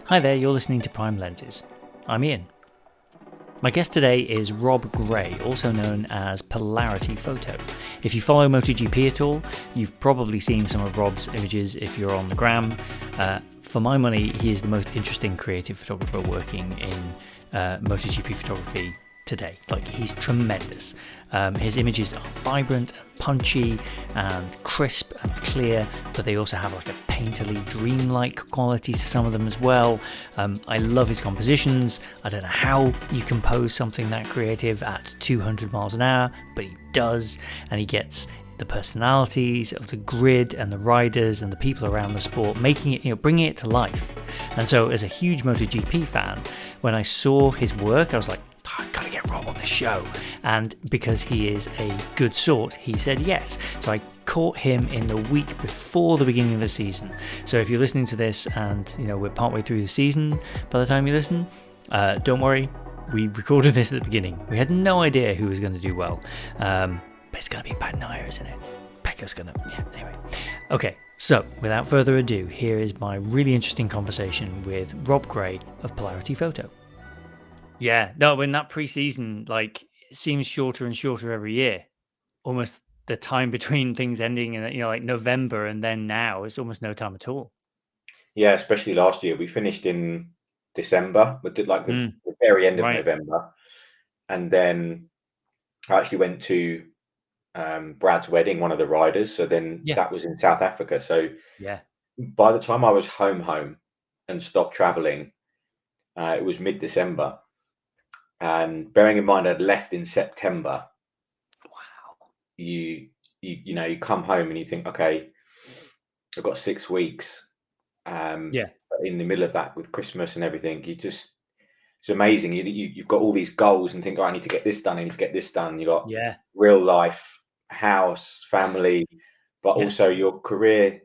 Hi there, you're listening to Prime Lenses. I'm Ian. My guest today is Rob Gray, also known as Polarity Photo. If you follow MotoGP at all, you've probably seen some of Rob's images if you're on the gram. For my money, he is the most interesting creative photographer working in MotoGP photography today. Like, he's tremendous. His images are vibrant and punchy and crisp and clear, but they also have like a painterly, dreamlike quality to some of them as well. I love his compositions. I don't know how you compose something that creative at 200 miles an hour, but he does, and he gets the personalities of the grid and the riders and the people around the sport, making it, bringing it to life. And so, as a huge MotoGP fan, when I saw his work, I was like, I gotta get Rob on the show. And because he is a good sort, he said yes. So I caught him in the week before the beginning of the season. So if you're listening to this and we're partway through the season by the time you listen, don't worry, we recorded this at the beginning. We had no idea who was going to do well, but it's going to be Bagnaia, isn't it? Pecca's gonna, anyway. Okay, so without further ado, here is my really interesting conversation with Rob Gray of Polarity Photo. Yeah, no, when that pre-season, it seems shorter and shorter every year. Almost the time between things ending in, like November and then now, it's almost no time at all. Yeah, especially last year. We finished in December, but did the very end of Right. November. And then I actually went to Brad's wedding, one of the riders. So then Yeah. that was in South Africa. So Yeah. by the time I was home and stopped traveling, it was mid-December. And bearing in mind I'd left in September, Wow. you come home and you think, okay, I've got 6 weeks. Yeah. In the middle of that with Christmas and everything, it's amazing. You've got all these goals and think, oh, I need to get this done. I need to get this done. You got Yeah. real life, house, family, but Yeah. also your career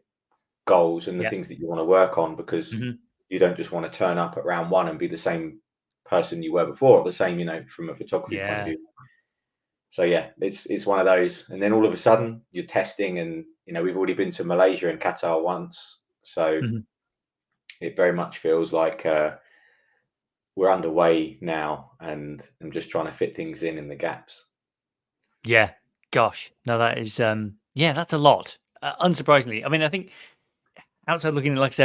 goals and the Yeah. things that you want to work on, because Mm-hmm. you don't just want to turn up at round one and be the same person you were before, or the same, from a photography point of Yeah. view. So yeah, it's one of those. And then all of a sudden you're testing, and we've already been to Malaysia and Qatar once, so Mm-hmm. it very much feels like we're underway now, and I'm just trying to fit things in the gaps. Yeah. Gosh. No, that is, that's a lot. Unsurprisingly. I mean, I think outside looking, like I said,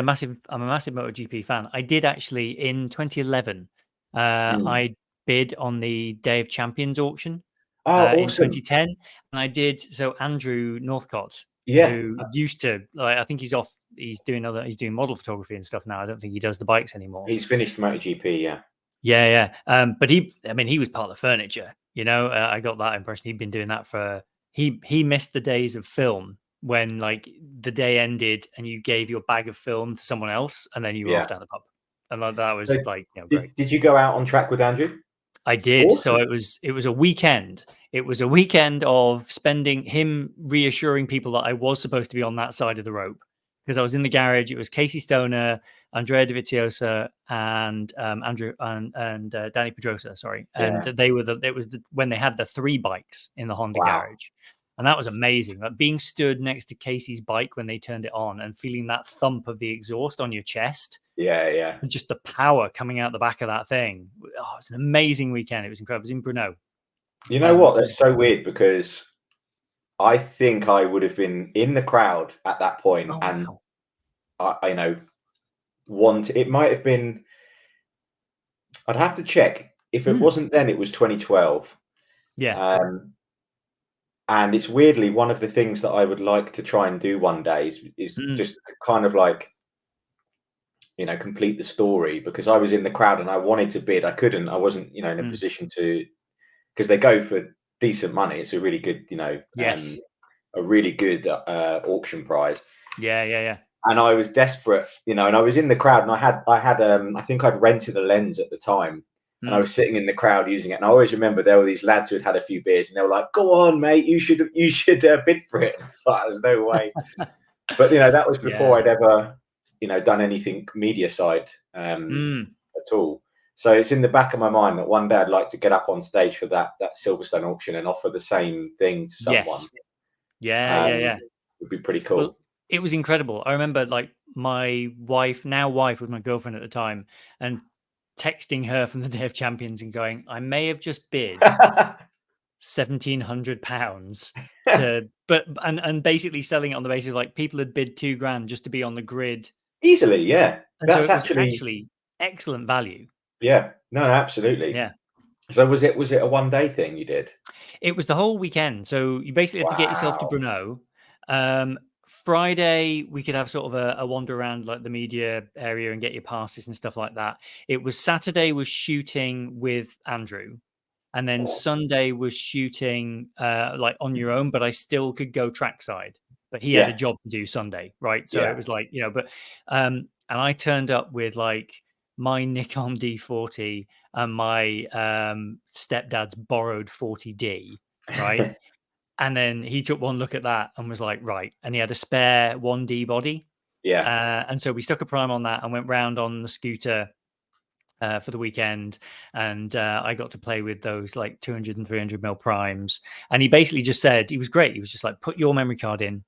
I'm a massive MotoGP fan. I did actually in 2011, Mm. I bid on the Day of Champions auction Oh, in awesome. 2010, and I did. So Andrew Northcott, Yeah, who used to, I think he's doing model photography and stuff now. I don't think he does the bikes anymore. he's finished MotoGP. Yeah, Yeah. But he was part of the furniture. I got that impression. He'd been doing that he missed the days of film when the day ended and you gave your bag of film to someone else and then you were off yeah. down the pub. And that So was great. did you go out on track with Andrew? I did. So Awesome. it was a weekend. It was a weekend of spending him reassuring people that I was supposed to be on that side of the rope, because I was in the garage. It was Casey Stoner, Andrea Dovizioso, and Andrew and Danny Pedrosa. Sorry, and Yeah. they were when they had the three bikes in the Honda Wow. garage, and that was amazing. Like being stood next to Casey's bike when they turned it on and feeling that thump of the exhaust on your chest. Yeah, yeah. And just the power coming out the back of that thing. Oh, it's an amazing weekend. It was incredible. It was in Brno. You know what? Which is That's so weird, because I think I would have been in the crowd at that point, oh and wow. it might have been. I'd have to check. If it Mm, wasn't then, it was 2012. yeah. Um, and it's weirdly one of the things that I would like to try and do one day is Mm, just to kind of complete the story, because I was in the crowd and I wanted to bid. I couldn't. I wasn't, in a mm. position to, because they go for decent money. It's a really good, Yes. a really good auction prize. Yeah. And I was desperate, and I was in the crowd, and I think I'd rented a lens at the time, and I Mm. was sitting in the crowd using it. And I always remember there were these lads who had a few beers, and they were like, "Go on, mate, you should bid for it." It's like, there's no way. But that was before Yeah. I'd ever, done anything media side Mm. at all. So it's in the back of my mind that one day I'd like to get up on stage for that Silverstone auction and offer the same thing to someone. Yes. Yeah. Would be pretty Well, cool. It was incredible. I remember like my wife, now wife, was my girlfriend at the time, and texting her from the Day of Champions and going, I may have just bid £1,700 to, but and basically selling it on the basis of like people had bid 2 grand just to be on the grid, Easily, yeah. and so That's it was actually, actually excellent value. yeah. No, absolutely. Yeah. So was it a one day thing you did? It was the whole weekend. So you basically had to get yourself to Wow. Brno. Friday, we could have sort of a wander around like the media area and get your passes and stuff like that. It was Saturday was shooting with Andrew. And then Sunday was shooting like on your own, but I still could go trackside. But he had a Yeah, job to do Sunday, right? So it yeah, was like, but and I turned up with like my Nikon D40 and my stepdad's borrowed 40D, right? And then he took one look at that and was like, right. And he had a spare 1D body. yeah, And so we stuck a prime on that and went round on the scooter for the weekend. And I got to play with those like 200 and 300 mil primes. And he basically just said, he was great. He was just like, put your memory card in.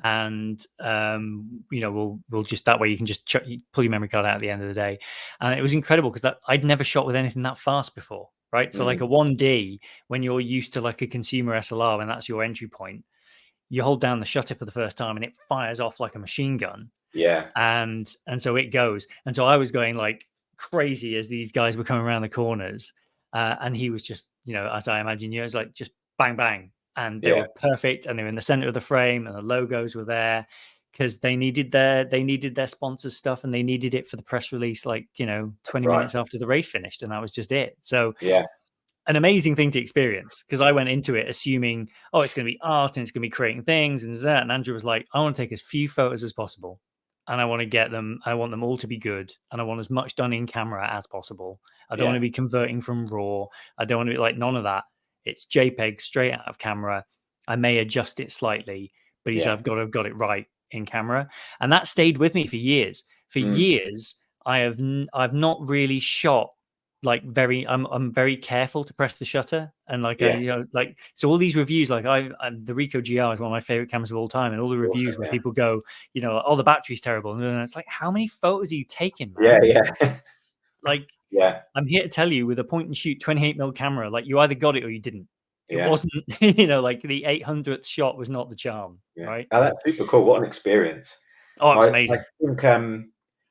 And we'll just that way you can just pull your memory card out at the end of the day, and it was incredible because I'd never shot with anything that fast before, right? So like mm, a 1D, when you're used to like a consumer SLR, and that's your entry point, you hold down the shutter for the first time and it fires off like a machine gun, yeah, and so it goes. And so I was going like crazy as these guys were coming around the corners, and he was just, as I imagine you, it was like just bang bang, and they yeah. were perfect, and they were in the center of the frame, and the logos were there because they needed their sponsors stuff, and they needed it for the press release, like That's 20 right. minutes after the race finished, and that was just it. So Yeah, an amazing thing to experience because I went into it assuming, oh, it's going to be art and it's going to be creating things and that. And Andrew was like, I want to take as few photos as possible, and I want to get them. I want them all to be good, and I want as much done in camera as possible. I don't want yeah, to be converting from RAW. I don't want to be like none of that. It's JPEG straight out of camera. I may adjust it slightly, but he said yeah. I've got to have got it right in camera, and that stayed with me for years. For Mm, years, I've not really shot like I'm very careful to press the shutter, and like yeah. like so all these reviews, like the Ricoh GR is one of my favorite cameras of all time, and all the Awesome. reviews where Yeah, people go, oh, the battery's terrible, and it's like, how many photos are you taking, yeah, man? yeah, Like, yeah, I'm here to tell you, with a point and shoot 28 mil camera, like you either got it or you didn't. It yeah, wasn't like the 800th shot was not the charm, yeah. right? Oh, that's super cool. What an experience. Oh, it was I amazing. think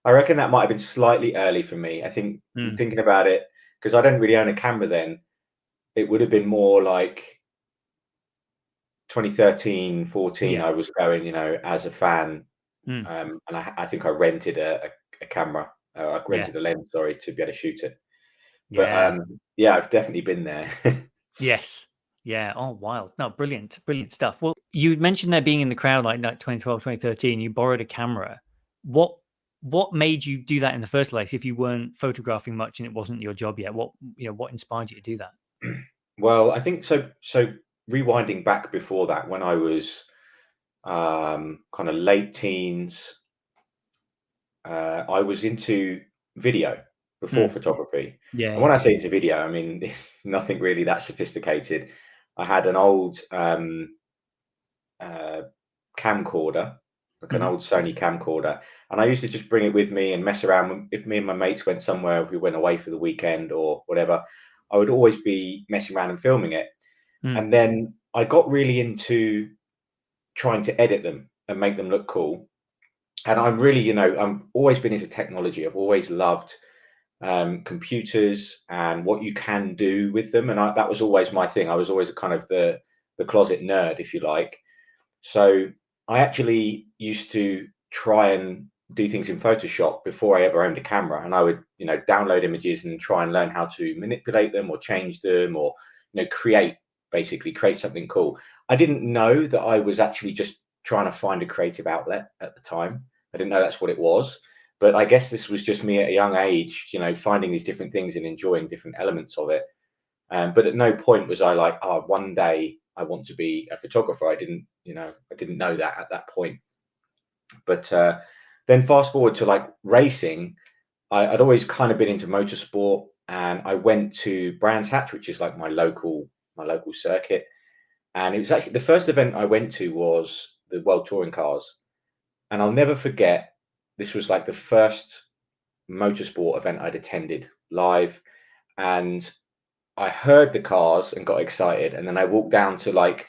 I reckon that might have been slightly early for me. I think Mm, thinking about it, because I didn't really own a camera then, it would have been more like 2013, 14. yeah. I was going, as a fan, Mm, and I think I rented a camera. I yeah. rented a lens, sorry, to be able to shoot it. But Yeah. yeah, I've definitely been there. Yes. Yeah. Oh, wild. No, brilliant. Brilliant stuff. Well, you mentioned there being in the crowd like 2012, 2013. You borrowed a camera. What what made you do that in the first place if you weren't photographing much and it wasn't your job yet? What inspired you to do that? Well, I think so. So rewinding back before that, when I was kind of late teens, I was into video before Mm, photography. yeah, And when yeah. I say into video, I mean it's nothing really that sophisticated. I had an old uh, camcorder, like an Hmm. old Sony camcorder, and I used to just bring it with me and mess around. If me and my mates went somewhere, if we went away for the weekend or whatever, I would always be messing around and filming it. Mm, And then I got really into trying to edit them and make them look cool. And I'm really, I'm always been into technology. I've always loved computers and what you can do with them, and that was always my thing. I was always kind of the closet nerd, if you like. So I actually used to try and do things in Photoshop before I ever owned a camera, and I would, download images and try and learn how to manipulate them or change them or, basically create something cool. I didn't know that I was actually just trying to find a creative outlet at the time. I didn't know that's what it was. But I guess this was just me at a young age, finding these different things and enjoying different elements of it. But at no point was I like, oh, one day I want to be a photographer. I didn't know that at that point. But then fast forward to like racing, I'd always kind of been into motorsport, and I went to Brands Hatch, which is like my local circuit. And it was actually the first event I went to was the World Touring Cars. And I'll never forget, this was like the first motorsport event I'd attended live, and I heard the cars and got excited, and then I walked down to, like,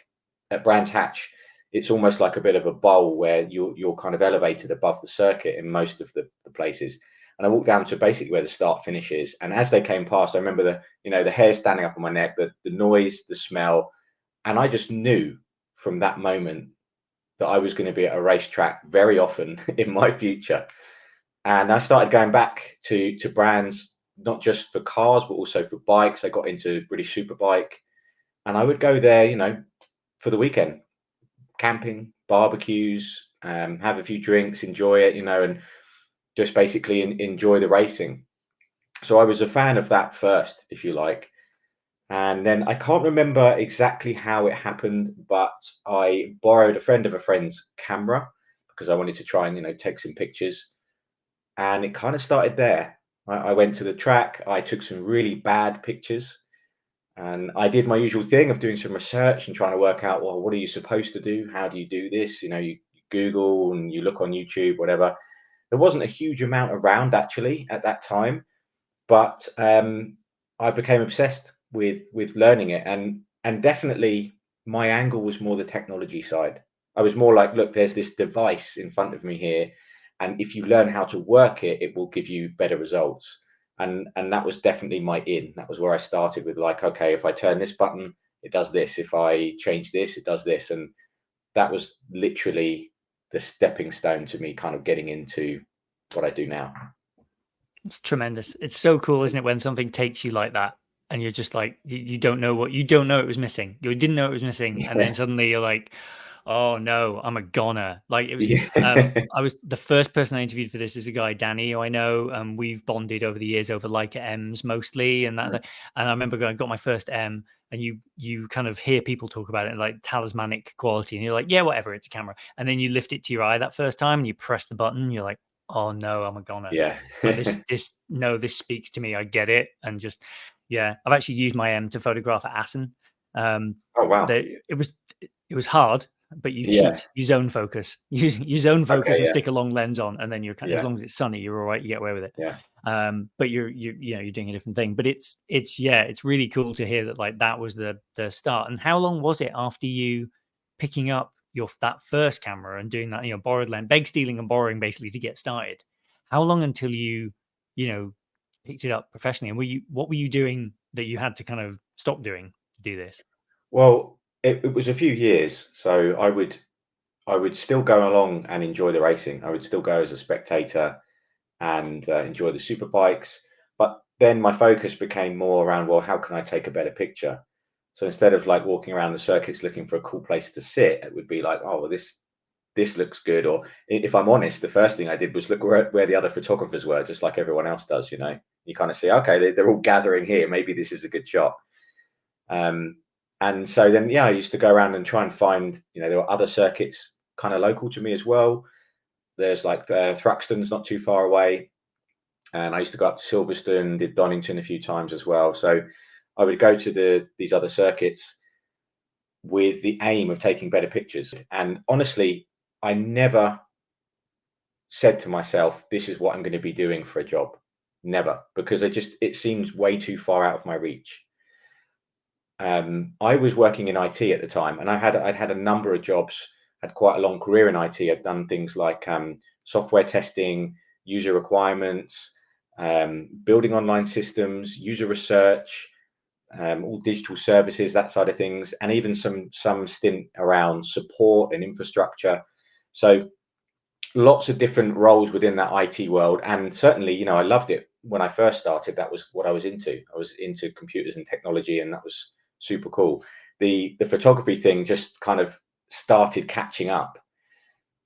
at Brands Hatch, it's almost like a bit of a bowl where you're kind of elevated above the circuit in most of the places. And I walked down to basically where the start finish is. And as they came past, I remember the hair standing up on my neck, the noise, the smell, and I just knew from that moment that I was going to be at a racetrack very often in my future. And I started going back to brands, not just for cars, but also for bikes. I got into British Superbike, and I would go there, for the weekend, camping, barbecues, have a few drinks, enjoy it, and just basically enjoy the racing. So I was a fan of that first, if you like. And then I can't remember exactly how it happened, but I borrowed a friend of a friend's camera because I wanted to try and, take some pictures. And it kind of started there. I went to the track, I took some really bad pictures, and I did my usual thing of doing some research and trying to work out, well, what are you supposed to do? How do you do this? You Google and you look on YouTube, whatever. There wasn't a huge amount around actually at that time, but I became obsessed with learning it, and definitely my angle was more the technology side. I was more like, look, there's this device in front of me here, and if you learn how to work it, it will give you better results. And that was definitely my in. That was where I started with, like, okay, if I turn this button, it does this. If I change this, it does this. And that was literally the stepping stone to me kind of getting into what I do now. It's tremendous. It's so cool, isn't it, when something takes you like that and you're just like, you don't know what, you don't know it was missing. You didn't know it was missing. And then Yeah. suddenly you're like, oh no, I'm a goner. Like it was, Yeah. I was the first person I interviewed for this is a guy, Danny, who I know. We've bonded over the years over Leica M's mostly. And I remember I got my first M, and you kind of hear people talk about it like talismanic quality. And you're like, yeah, whatever, it's a camera. And then you lift it to your eye that first time and you press the button. You're like, oh no, I'm a goner. Yeah. Like this speaks to me. I get it. And just, yeah, I've actually used my M to photograph at Assen. Oh, wow. It was hard, but you Yeah. cheat. You zone focus. You zone focus Okay. and Yeah. stick a long lens on, and then as Yeah. long as it's sunny, you're all right. You get away with it. Yeah. But you're doing a different thing. But it's really cool to hear that, like, that was the start. And how long was it after you picking up that first camera and doing that, borrowed lens, beg stealing and borrowing basically to get started? How long until you know picked it up professionally? And what were you doing that you had to kind of stop doing to do this? Well, it was a few years, so I would still go along and enjoy the racing. I would still go as a spectator and enjoy the super bikes. But then my focus became more around, well, how can I take a better picture? So instead of like walking around the circuits looking for a cool place to sit, it would be like, oh, well, this looks good. Or if I'm honest, the first thing I did was look where the other photographers were, just like everyone else does. You kind of see, okay, they're all gathering here. Maybe this is a good shot. Um, and so then, yeah, I used to go around and try and find, there were other circuits kind of local to me as well. There's like Thruxton's not too far away. And I used to go up to Silverstone, did Donington a few times as well. So I would go to these other circuits with the aim of taking better pictures. And honestly, I never said to myself, this is what I'm going to be doing for a job. Never, because it seems way too far out of my reach. I was working in IT at the time, and I'd had a number of jobs, had quite a long career in IT. I'd done things like software testing, user requirements, building online systems, user research, all digital services, that side of things, and even some stint around support and infrastructure. So lots of different roles within that IT world, and certainly, I loved it when I first started. That was what I was into. I was into computers and technology, and that was super cool. The photography thing just kind of started catching up,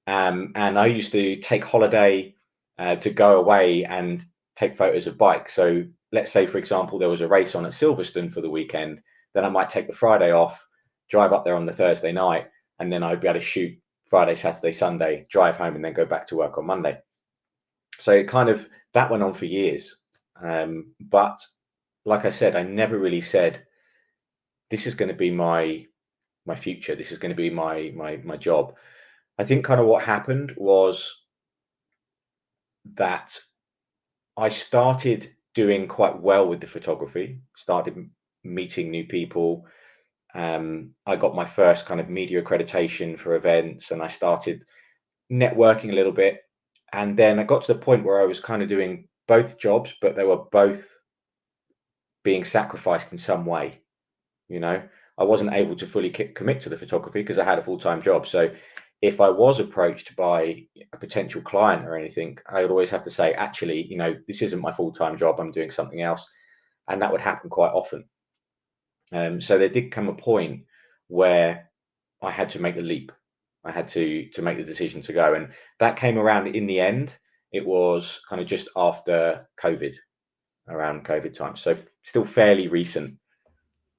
and I used to take holiday to go away and take photos of bikes. So let's say, for example, there was a race on at Silverstone for the weekend, then I might take the Friday off, drive up there on the Thursday night, and then I'd be able to shoot Friday, Saturday, Sunday, drive home, and then go back to work on Monday. So it kind of that went on for years. But like I said, I never really said this is going to be my future. This is going to be my job. I think kind of what happened was that I started doing quite well with the photography, started meeting new people. I got my first kind of media accreditation for events, and I started networking a little bit. And then I got to the point where I was kind of doing both jobs, but they were both being sacrificed in some way. You know, I wasn't able to fully commit to the photography because I had a full-time job. So if I was approached by a potential client or anything, I would always have to say, actually, this isn't my full-time job. I'm doing something else. And that would happen quite often. So there did come a point where I had to make the leap. I had to make the decision to go. And that came around in the end. It was kind of just after COVID, around COVID time. So still fairly recent.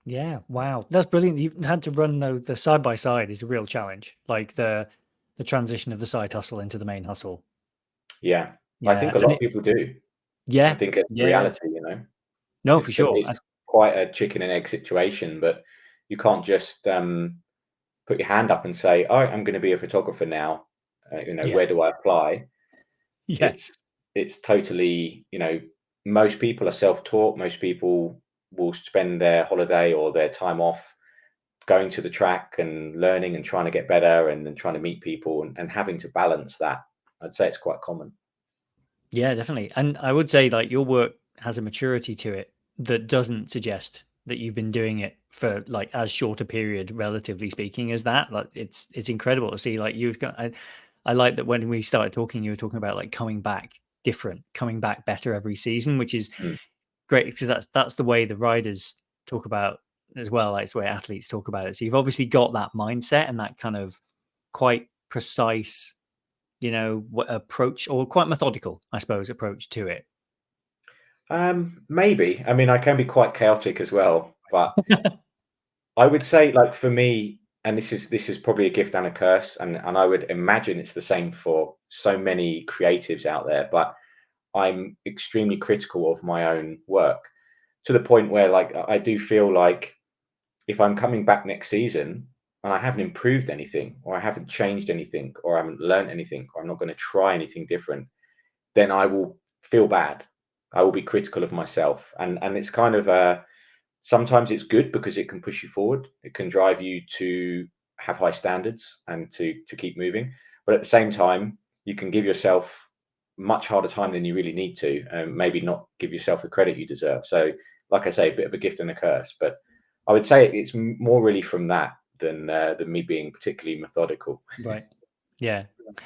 Yeah, wow, that's brilliant. You had to run though the side by side is a real challenge, like the transition of the side hustle into the main hustle. Yeah. I Yeah, think a and lot of people do. I yeah, think it's yeah, reality, no, for it's sure. quite a chicken and egg situation, but you can't just put your hand up and say, "Oh, I'm going to be a photographer now." Yeah, Where do I apply? yeah, It's it's totally, most people are self-taught. Most people will spend their holiday or their time off going to the track and learning and trying to get better and then trying to meet people and having to balance that. I'd say it's quite common. yeah, definitely. And I would say like your work has a maturity to it that doesn't suggest that you've been doing it for like as short a period, relatively speaking, as that. Like it's incredible to see. Like you've got. I like that when we started talking, you were talking about like coming back different, coming back better every season, which is Mm. great because that's the way the riders talk about as well. Like it's the way athletes talk about it. So you've obviously got that mindset and that kind of quite precise, approach or quite methodical, I suppose, approach to it. Maybe. I mean, I can be quite chaotic as well, but I would say, like for me, and this is probably a gift and a curse, and I would imagine it's the same for so many creatives out there. But I'm extremely critical of my own work to the point where, like, I do feel like if I'm coming back next season and I haven't improved anything, or I haven't changed anything, or I haven't learned anything, or I'm not going to try anything different, then I will feel bad. I will be critical of myself, and it's kind of sometimes it's good because it can push you forward. It can drive you to have high standards and to keep moving. But at the same time, you can give yourself much harder time than you really need to, and maybe not give yourself the credit you deserve. So, like I say, a bit of a gift and a curse. But I would say it's more really from that than me being particularly methodical. Right. Yeah.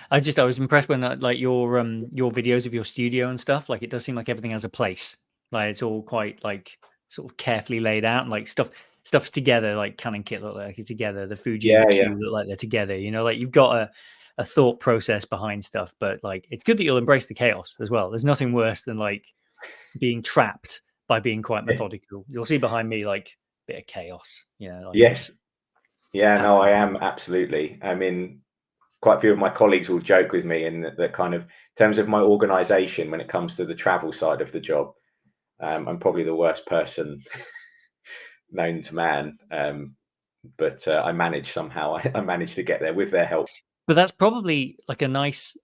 I was impressed when like your videos of your studio and stuff, like it does seem like everything has a place. Like it's all quite like sort of carefully laid out and like stuff's together, like Canon kit look like it's together, the Fuji and the Yeah, yeah. Q look like they're together, like you've got a thought process behind stuff, but like it's good that you'll embrace the chaos as well. There's nothing worse than like being trapped by being quite methodical. You'll see behind me like a bit of chaos, like Yes. just Yeah, no, I happening. am absolutely. I mean, quite a few of my colleagues will joke with me in that kind of terms of my organization when it comes to the travel side of the job. I'm probably the worst person known to man, but I manage somehow. I managed to get there with their help. But that's probably like a nice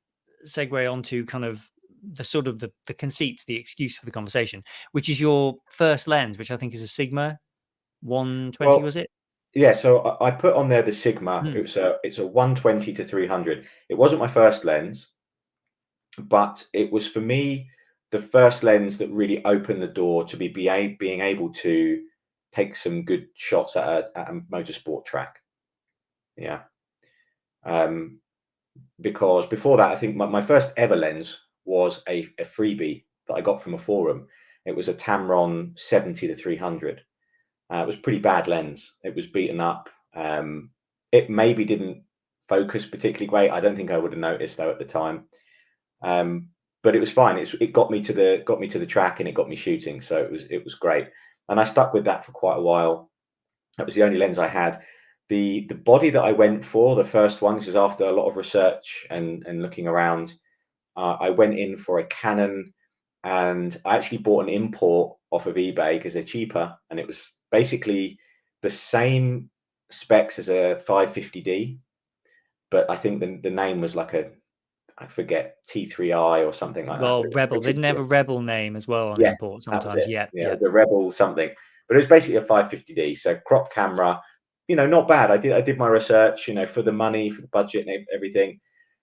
segue onto kind of the sort of the conceit, the excuse for the conversation, which is your first lens, which I think is a Sigma 120, Well, was it? yeah. So I put on there the Sigma. Hmm. It's a 120 to 300. It wasn't my first lens, but it was for me the first lens that really opened the door to being able to take some good shots at a motorsport track. Yeah. Um, because before that, I think my first ever lens was a freebie that I got from a forum. It was a Tamron 70 to 300. It was a pretty bad lens. It was beaten up. It maybe didn't focus particularly great. I don't think I would have noticed though at the time. Um, but it was fine. It got me to the track and it got me shooting. So it was great. And I stuck with that for quite a while. That was the only lens I had. The body that I went for, the first one, this is after a lot of research and looking around. I went in for a Canon, and I actually bought an import off of eBay because they're cheaper, and it was basically the same specs as a 550D, but I think the name was like I forget, T3i or something like that. Well, But it was Rebel. They didn't have basically a Rebel name as well on yeah, import that was sometimes. it. Yeah, Yeah, it yeah. was a Rebel something, but it was basically a 550D. So crop camera, not bad. I did my research, for the money, for the budget, and everything.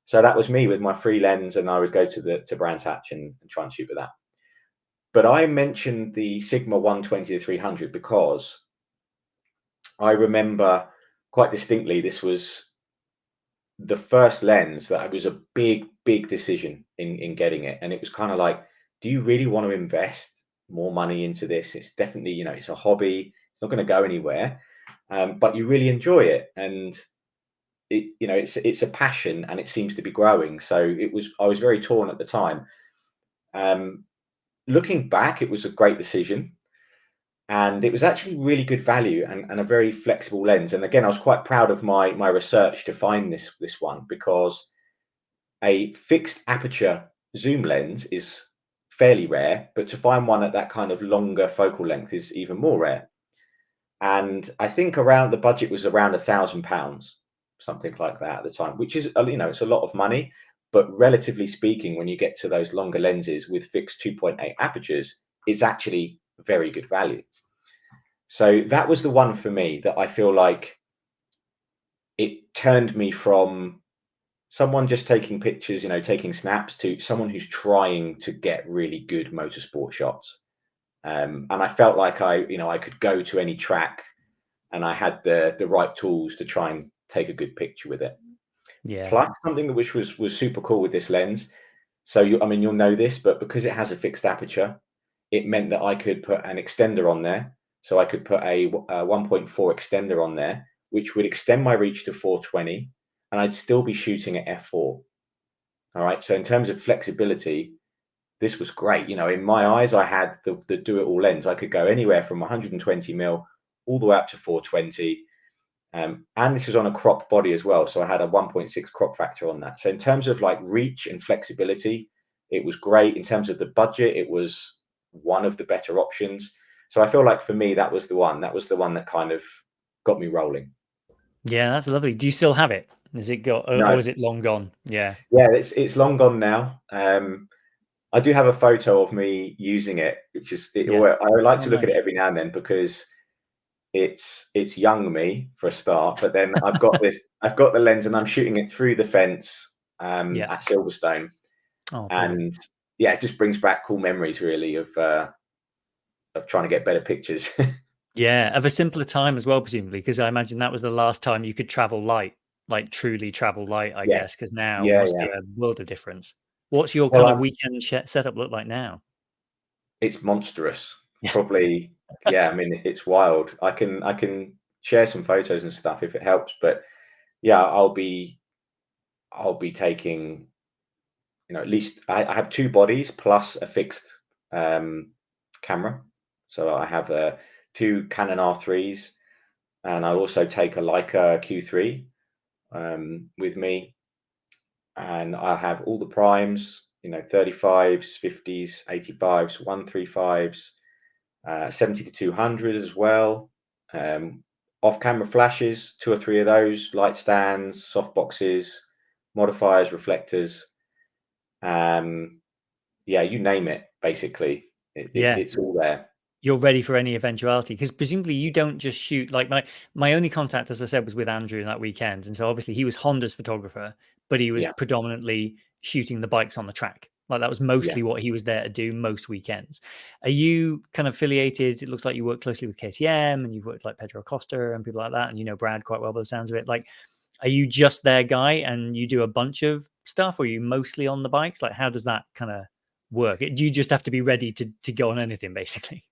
So that was me with my free lens, and I would go to Brands Hatch and try and shoot with that. But I mentioned the Sigma 120 to 300 because I remember quite distinctly this was the first lens that was a big decision in getting it, and it was kind of like, do you really want to invest more money into this? It's definitely, it's a hobby, it's not going to go anywhere, but you really enjoy it, and it's a passion, and it seems to be growing. So I was very torn at the time. um, Looking back, it was a great decision, and it was actually really good value, and a very flexible lens. And again, I was quite proud of my research to find this one, because a fixed aperture zoom lens is fairly rare, but to find one at that kind of longer focal length is even more rare. And I think around the budget was around £1,000, something like that at the time, which is, it's a lot of money. But relatively speaking, when you get to those longer lenses with fixed 2.8 apertures, it's actually very good value. So that was the one for me that I feel like it turned me from someone just taking pictures, taking snaps, to someone who's trying to get really good motorsport shots. And I felt like I could go to any track, and I had the right tools to try and take a good picture with it. Yeah. Plus, something which was super cool with this lens. So you'll know this, but because it has a fixed aperture, it meant that I could put an extender on there. So I could put a 1.4 extender on there, which would extend my reach to 420, and I'd still be shooting at f4. All right. So in terms of flexibility, this was great. In my eyes, I had the do it all lens. I could go anywhere from 120 mil all the way up to 420. And this was on a crop body as well. So I had a 1.6 crop factor on that. So in terms of like reach and flexibility, it was great. In terms of the budget, it was one of the better options. So I feel like for me, that was the one. That was the one that kind of got me rolling. Yeah, that's lovely. Do you still have it? Is it got, or No, is it long gone? Yeah. yeah, it's long gone now. I do have a photo of me using it, which is Yeah. I like Oh, to look at it nice. every now and then, because it's young me for a start, but then I've got the lens, and I'm shooting it through the fence Yeah. at Silverstone, Oh, brilliant. and yeah, it just brings back cool memories really of trying to get better pictures. Yeah, of a simpler time as well, presumably, because I imagine that was the last time you could travel light, like truly travel light, I Yeah, guess, because now yeah, must yeah. be a world of difference. What's your Well, kind of weekend setup look like now? it's monstrous. Yeah. Probably, yeah. I mean, it's wild. I can share some photos and stuff if it helps, but yeah, I'll be taking, at least I have two bodies plus a fixed um, camera. So I have two Canon R3s, and I also take a Leica Q3 with me, and I have all the primes, 35s, 50s, 85s, 135s, 70 to 200 as well. Off-camera flashes, two or three of those, light stands, soft boxes, modifiers, reflectors. Um, yeah, you name it, basically. Yeah. It's all there. You're ready for any eventuality, because presumably you don't just shoot, like my only contact, as I said, was with Andrew that weekend, and so obviously he was Honda's photographer, but he was Yeah, predominantly shooting the bikes on the track. Like that was yeah, mostly what he was there to do most weekends. Are you kind of affiliated? It looks like you work closely with KTM, and you've worked like Pedro Acosta and people like that, and you know Brad quite well by the sounds of it. Like, are you just their guy and you do a bunch of stuff, or are you mostly on the bikes? Like, how does that kind of work? Do you just have to be ready to go on anything, basically?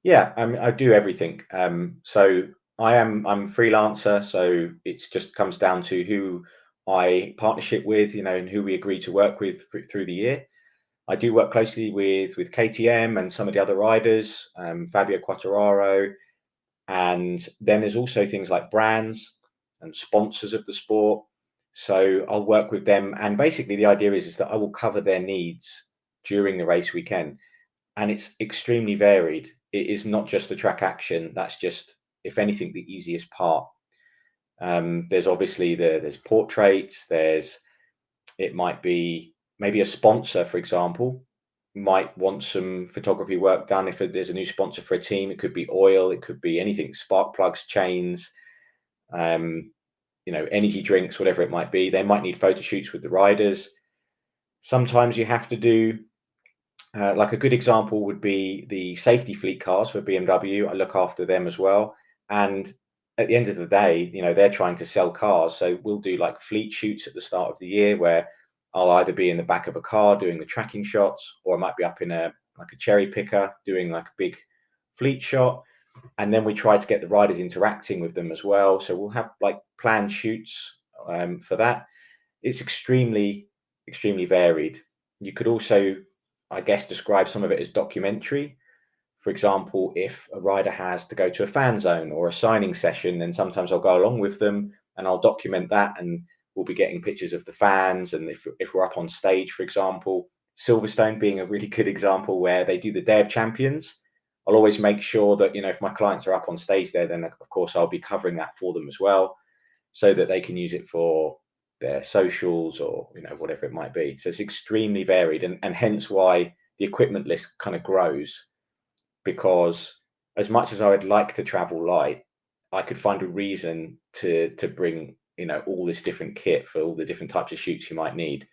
yeah. I mean, I do everything. So I'm freelancer, so it's just comes down to who I partnership with, and who we agree to work with through the year. I do work closely with KTM and some of the other riders, Fabio Quattararo, and then there's also things like brands and sponsors of the sport. So I'll work with them, and basically the idea is that I will cover their needs during the race weekend, and it's extremely varied. It is not just the track action. That's just, if anything, the easiest part. There's obviously there's portraits. It might be maybe a sponsor, for example, might want some photography work done. If there's a new sponsor for a team, it could be oil, it could be anything, spark plugs, chains, um, energy drinks, whatever it might be. They might need photo shoots with the riders. Sometimes you have to do, like a good example would be the safety fleet cars for BMW. I look after them as well. And at the end of the day, they're trying to sell cars. So we'll do like fleet shoots at the start of the year where I'll either be in the back of a car doing the tracking shots, or I might be up in a cherry picker doing like a big fleet shot. And then we try to get the riders interacting with them as well. So we'll have like planned shoots for that. It's extremely varied. You could also, I guess, describe some of it as documentary. For example, if a rider has to go to a fan zone or a signing session, then sometimes I'll go along with them and I'll document that, and we'll be getting pictures of the fans. And if we're up on stage, for example, Silverstone being a really good example where they do the Day of Champions, I'll always make sure that, if my clients are up on stage there, then of course I'll be covering that for them as well, so that they can use it for their socials or whatever it might be. So it's extremely varied, and hence why the equipment list kind of grows, because as much as I would like to travel light, I could find a reason to bring all this different kit for all the different types of shoots you might need.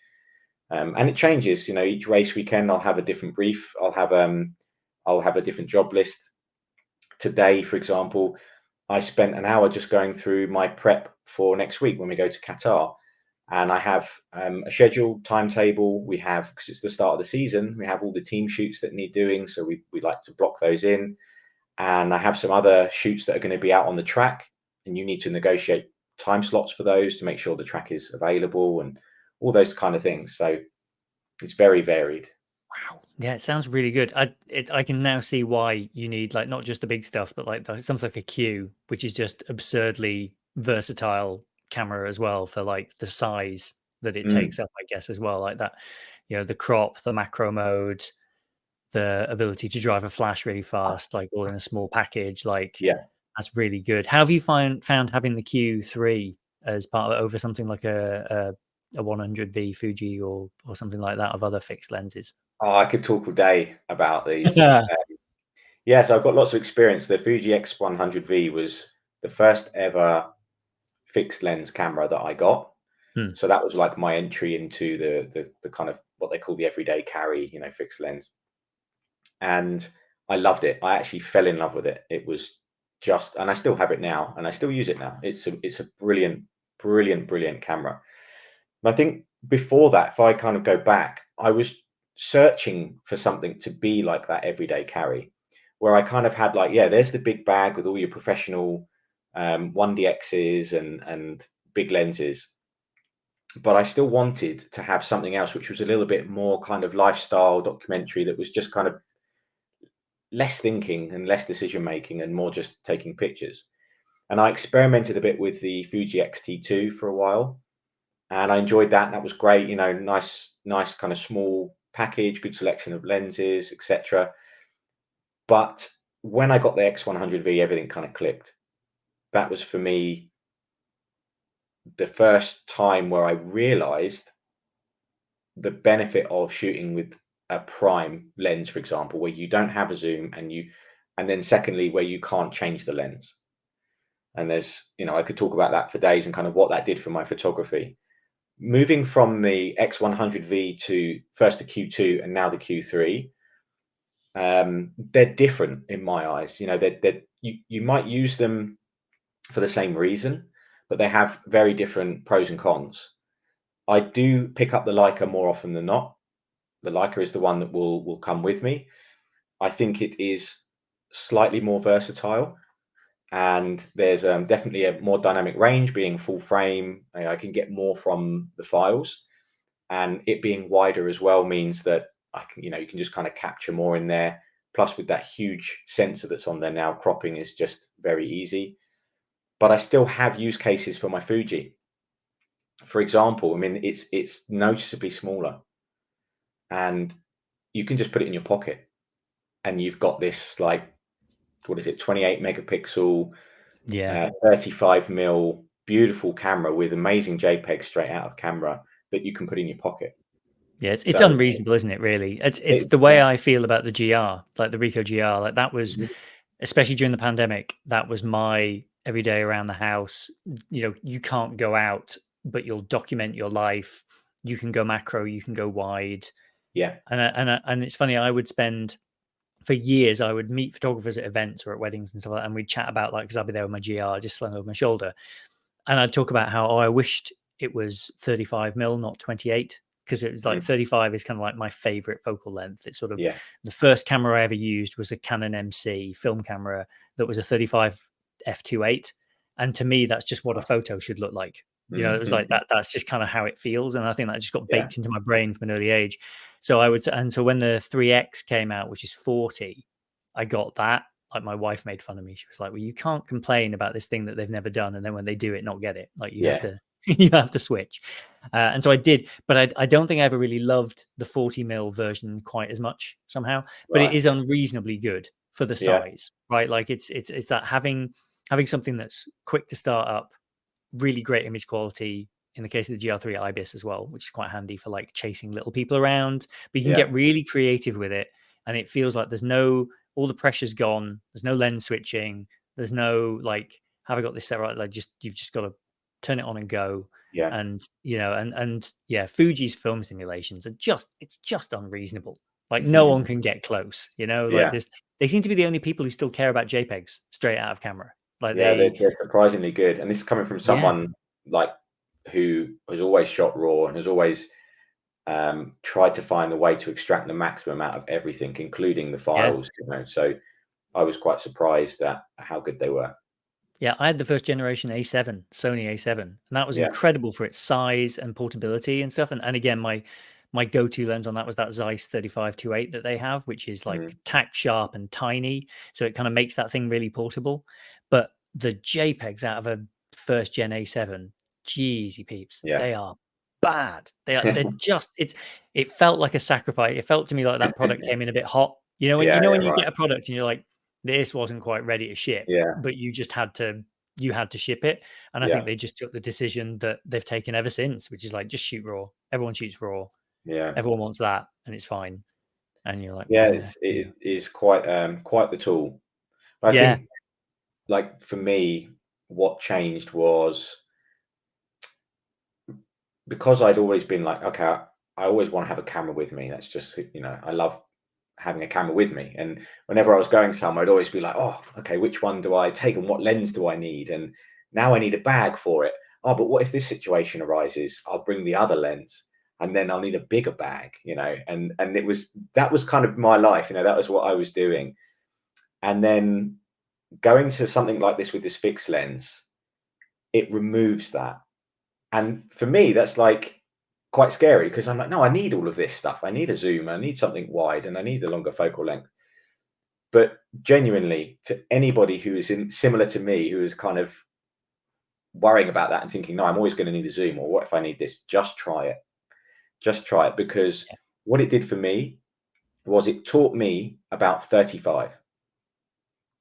And it changes. Each race weekend I'll have a different brief. I'll have a different job list. Today, for example, I spent an hour just going through my prep for next week when we go to Qatar. And I have a scheduled timetable. We have, because it's the start of the season, we have all the team shoots that need doing. So we like to block those in. And I have some other shoots that are going to be out on the track. And you need to negotiate time slots for those to make sure the track is available and all those kind of things. So it's very varied. Wow. Yeah, it sounds really good. I can now see why you need like not just the big stuff, but like something like a Q, which is just absurdly versatile camera as well for like the size that it Mm, takes up, I guess, as well. Like that, the crop, the macro mode, the ability to drive a flash really fast, like all in a small package. Like yeah. that's really good. How have you found having the Q3 as part of over something like a 100V Fuji or something like that of other fixed lenses? Oh, I could talk all day about these. Yeah, so I've got lots of experience. The Fuji X100V was the first ever fixed lens camera that I got. Hmm. So that was like my entry into the kind of what they call the everyday carry, fixed lens. And I loved it. I actually fell in love with it. It was just, and I still have it now, and I still use it now. It's a brilliant camera. And I think before that, if I kind of go back, I was searching for something to be like that everyday carry, where I kind of had like, yeah, there's the big bag with all your professional 1DXs and big lenses, but I still wanted to have something else which was a little bit more kind of lifestyle documentary, that was just kind of less thinking and less decision making and more just taking pictures. And I experimented a bit with the Fuji X-T2 for a while, and I enjoyed that. That was great. Nice kind of small package, good selection of lenses, etc. But when I got the X100V, everything kind of clicked. That was for me the first time where I realized the benefit of shooting with a prime lens, for example, where you don't have a zoom, and then secondly, where you can't change the lens. And I could talk about that for days and kind of what that did for my photography. Moving from the X100V to first the Q2 and now the Q3, they're different in my eyes. You might use them for the same reason, but they have very different pros and cons. I do pick up the Leica more often than not. The Leica is the one that will come with me. I think it is slightly more versatile, and there's definitely a more dynamic range. Being full frame, I can get more from the files, and it being wider as well means that you can just kind of capture more in there. Plus, with that huge sensor that's on there now, cropping is just very easy. But I still have use cases for my Fuji. For example, I mean, it's noticeably smaller, and you can just put it in your pocket, and you've got this, like, what is it, 28 megapixel, Yeah. 35 mil beautiful camera with amazing JPEGs straight out of camera that you can put in your pocket. Yeah, it's So unreasonable, isn't it? Really, it's the way yeah. I feel about the GR, like the Ricoh GR. Like that was, Mhm. especially during the pandemic, that was my everyday around the house. You know, you can't go out, but you'll document your life. You can go macro, you can go wide, Yeah. and it's funny. I would spend for years. I would meet photographers at events or at weddings and stuff like that, and we'd chat about like because I'd be there with my GR just slung over my shoulder, and I'd talk about how I wished it was 35 mil, not 28, because it was like Mhm. 35 is kind of like my favorite focal length. It's sort of Yeah. the first camera I ever used was a Canon MC film camera that was a 35 f2.8, and to me that's just what a photo should look like. You know, it was like Mhm. that. That's just kind of how it feels, and I think that just got Yeah. baked into my brain from an early age. So I would, and so when the 3X came out, which is 40, I got that. Like my wife made fun of me. She was like, "Well, you can't complain about this thing that they've never done, and then when they do it, not get it. Like you have Yeah. to, you have to switch." And so I did, but I don't think I ever really loved the 40 mil version quite as much somehow. But it Right. is unreasonably good for the Yeah. size, right? Like it's that having something that's quick to start up, really great image quality. In the case of the GR3 IBIS as well, which is quite handy for like chasing little people around. But you can Yeah. get really creative with it, and it feels like there's no all the pressure's gone. There's no lens switching. There's no like, have I got this set right? Like, just you've just got to turn it on and go. Yeah. And you know, and yeah, Fuji's film simulations are just unreasonable. Like no one can get close. You know, like Yeah. this. They seem to be the only people who still care about JPEGs straight out of camera. Like Yeah. they, They're surprisingly good, and this is coming from yeah, someone like who has always shot raw and has always tried to find a way to extract the maximum out of everything, including the yeah. files. So I was quite surprised at how good they were. Yeah, I had the first generation A7, Sony A7, and that was Yeah. incredible for its size and portability and stuff. And again, my go-to lens on that was that Zeiss 35-28 that they have, which is like Mhm. tack sharp and tiny, so it kind of makes that thing really portable. But the JPEGs out of a first gen A7, jeezy peeps, Yeah. they are bad. They're just it felt like a sacrifice. It felt to me like that product came in a bit hot. Yeah. Yeah. When you Right. get a product and you're like, this wasn't quite ready to ship, Yeah. but you had to ship it. And I think Yeah. they just took the decision that they've taken ever since, which is like just shoot raw. Everyone shoots raw. Yeah. Everyone wants that, and it's fine. And you're like, Yeah. yeah, yeah, It is quite the tool. But I yeah, think, like for me, what changed was because I'd always been like, okay, I always want to have a camera with me. That's just, I love having a camera with me. And whenever I was going somewhere, I'd always be like, oh, okay, which one do I take and what lens do I need? And now I need a bag for it. Oh, but what if this situation arises? I'll bring the other lens and then I'll need a bigger bag, and that was kind of my life, that was what I was doing. And then going to something like this with this fixed lens, it removes that. And for me, that's like quite scary because I'm like, no, I need all of this stuff. I need a zoom, I need something wide, and I need a longer focal length. But genuinely, to anybody who is similar to me, who is kind of worrying about that and thinking, no, I'm always going to need a zoom, or what if I need this? Just try it. Just try it, because what it did for me was it taught me about 35.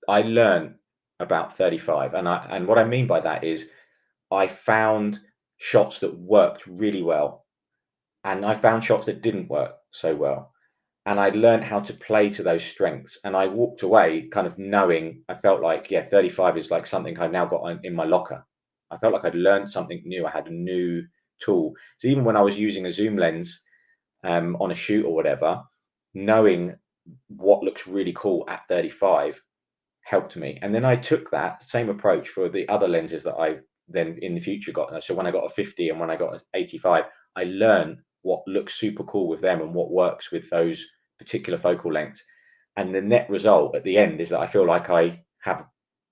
I learned about 35, and what I mean by that is I found shots that worked really well, and I found shots that didn't work so well. And I learned how to play to those strengths. And I walked away kind of knowing, I felt like, yeah, 35 is like something I've now got in my locker. I felt like I'd learned something new. I had a new tool. So even when I was using a zoom lens on a shoot or whatever, knowing what looks really cool at 35 helped me. And then I took that same approach for the other lenses that I then in the future got. So when I got a 50 and when I got an 85, I learned what looks super cool with them and what works with those particular focal lengths. And the net result at the end is that I feel like I have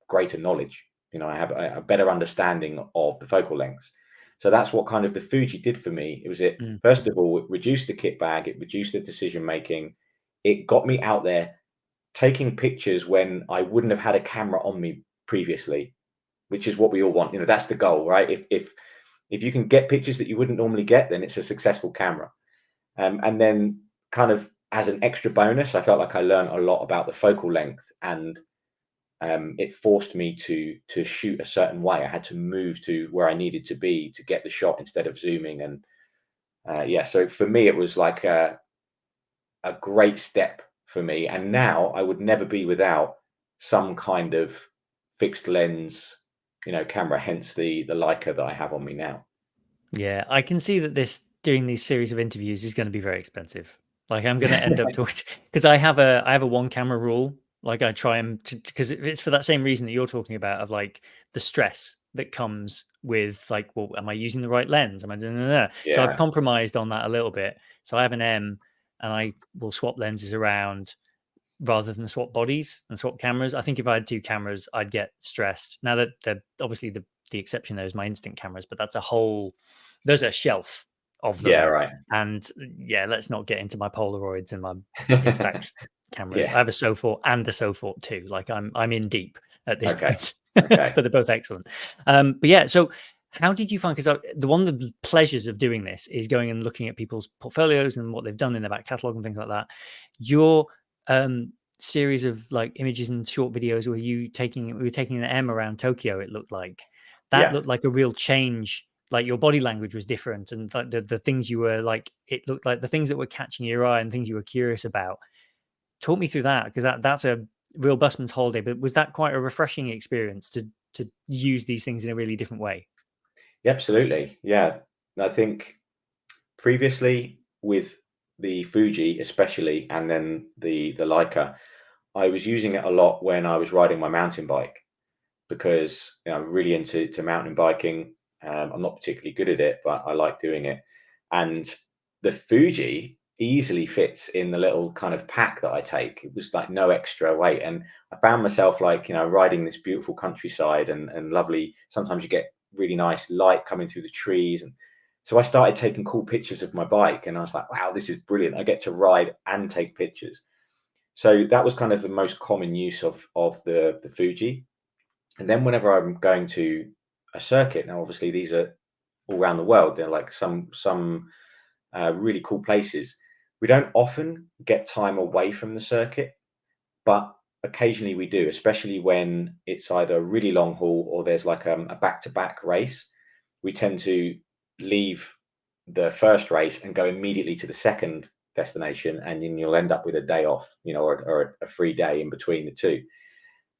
greater knowledge. I have a better understanding of the focal lengths. So that's what kind of the Fuji did for me. mm, First of all, it reduced the kit bag, it reduced the decision making, it got me out there taking pictures when I wouldn't have had a camera on me previously, which is what we all want. That's the goal, right? If you can get pictures that you wouldn't normally get, then it's a successful camera. And then kind of as an extra bonus, I felt like I learned a lot about the focal length and it forced me to shoot a certain way. I had to move to where I needed to be to get the shot instead of zooming. And yeah, so for me, it was like a great step for me. And now I would never be without some kind of fixed lens, camera. Hence the Leica that I have on me now. Yeah, I can see that this doing these series of interviews is going to be very expensive. Like I'm going to end up talking because I have a one camera rule. Like I try and because it's for that same reason that you're talking about of like the stress that comes with like, well, am I using the right lens? Am I doing that? So I've Yeah, compromised on that a little bit. So I have an M, and I will swap lenses around rather than swap bodies and swap cameras. I think if I had two cameras, I'd get stressed. Now that they're obviously the exception there is my instant cameras, but there's a shelf of yeah, them. right. And yeah, let's not get into my Polaroids and my Instax cameras. I Yeah. have a Sofort and a Sofort too. Like I'm in deep at this Okay. point, Okay. but they're both excellent. But yeah, so how did you find? Because the one of the pleasures of doing this is going and looking at people's portfolios and what they've done in their back catalog and things like that. Your series of like images and short videos where we were taking an M around Tokyo, it looked like that Yeah. looked like a real change. Like your body language was different, and like the things you were like, it looked like the things that were catching your eye and things you were curious about. Talk me through that, because that's a real busman's holiday. But was that quite a refreshing experience to use these things in a really different way? Yeah, absolutely. Yeah. I think previously with the Fuji, especially, and then the Leica, I was using it a lot when I was riding my mountain bike because I'm really into mountain biking. I'm not particularly good at it, but I like doing it. And the Fuji easily fits in the little kind of pack that I take. It was like no extra weight, and I found myself like riding this beautiful countryside and lovely. Sometimes you get really nice light coming through the trees, and so I started taking cool pictures of my bike, and I was like, wow, this is brilliant. I get to ride and take pictures. So that was kind of the most common use of the Fuji. And then whenever I'm going to a circuit, now obviously these are all around the world. They're like some really cool places. We don't often get time away from the circuit, but occasionally we do, especially when it's either a really long haul or there's like a back-to-back race. We tend to leave the first race and go immediately to the second destination, and then you'll end up with a day off, or a free day in between the two.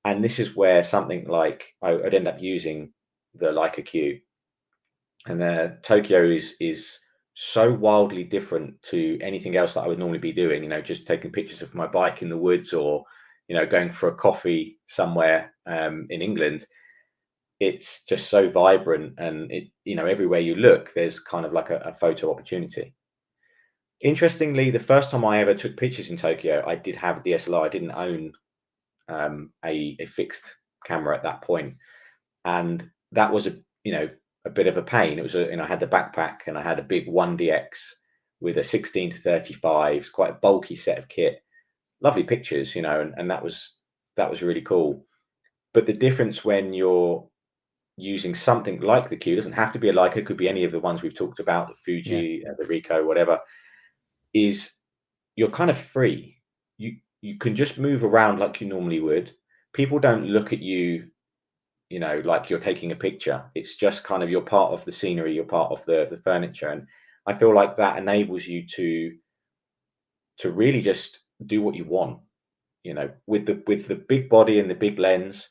And this is where something like I'd end up using the Leica Q, and Tokyo is so wildly different to anything else that I would normally be doing. Just taking pictures of my bike in the woods, or going for a coffee somewhere in England. It's just so vibrant, and everywhere you look, there's kind of like a photo opportunity. Interestingly, the first time I ever took pictures in Tokyo, I did have a DSLR. I didn't own a fixed camera at that point, and that was a bit of a pain. It was I had the backpack, and I had a big 1DX with a 16 to 35, quite a bulky set of kit. Lovely pictures, and that was really cool. But the difference when you're using something like the Q, doesn't have to be a Leica, it could be any of the ones we've talked about, the Yeah, Fuji, the Ricoh, whatever, is you're kind of free. You can just move around like you normally would. People don't look at you, like you're taking a picture. It's just kind of you're part of the scenery, you're part of the furniture. And I feel like that enables you to really just do what you want, with the big body and the big lens.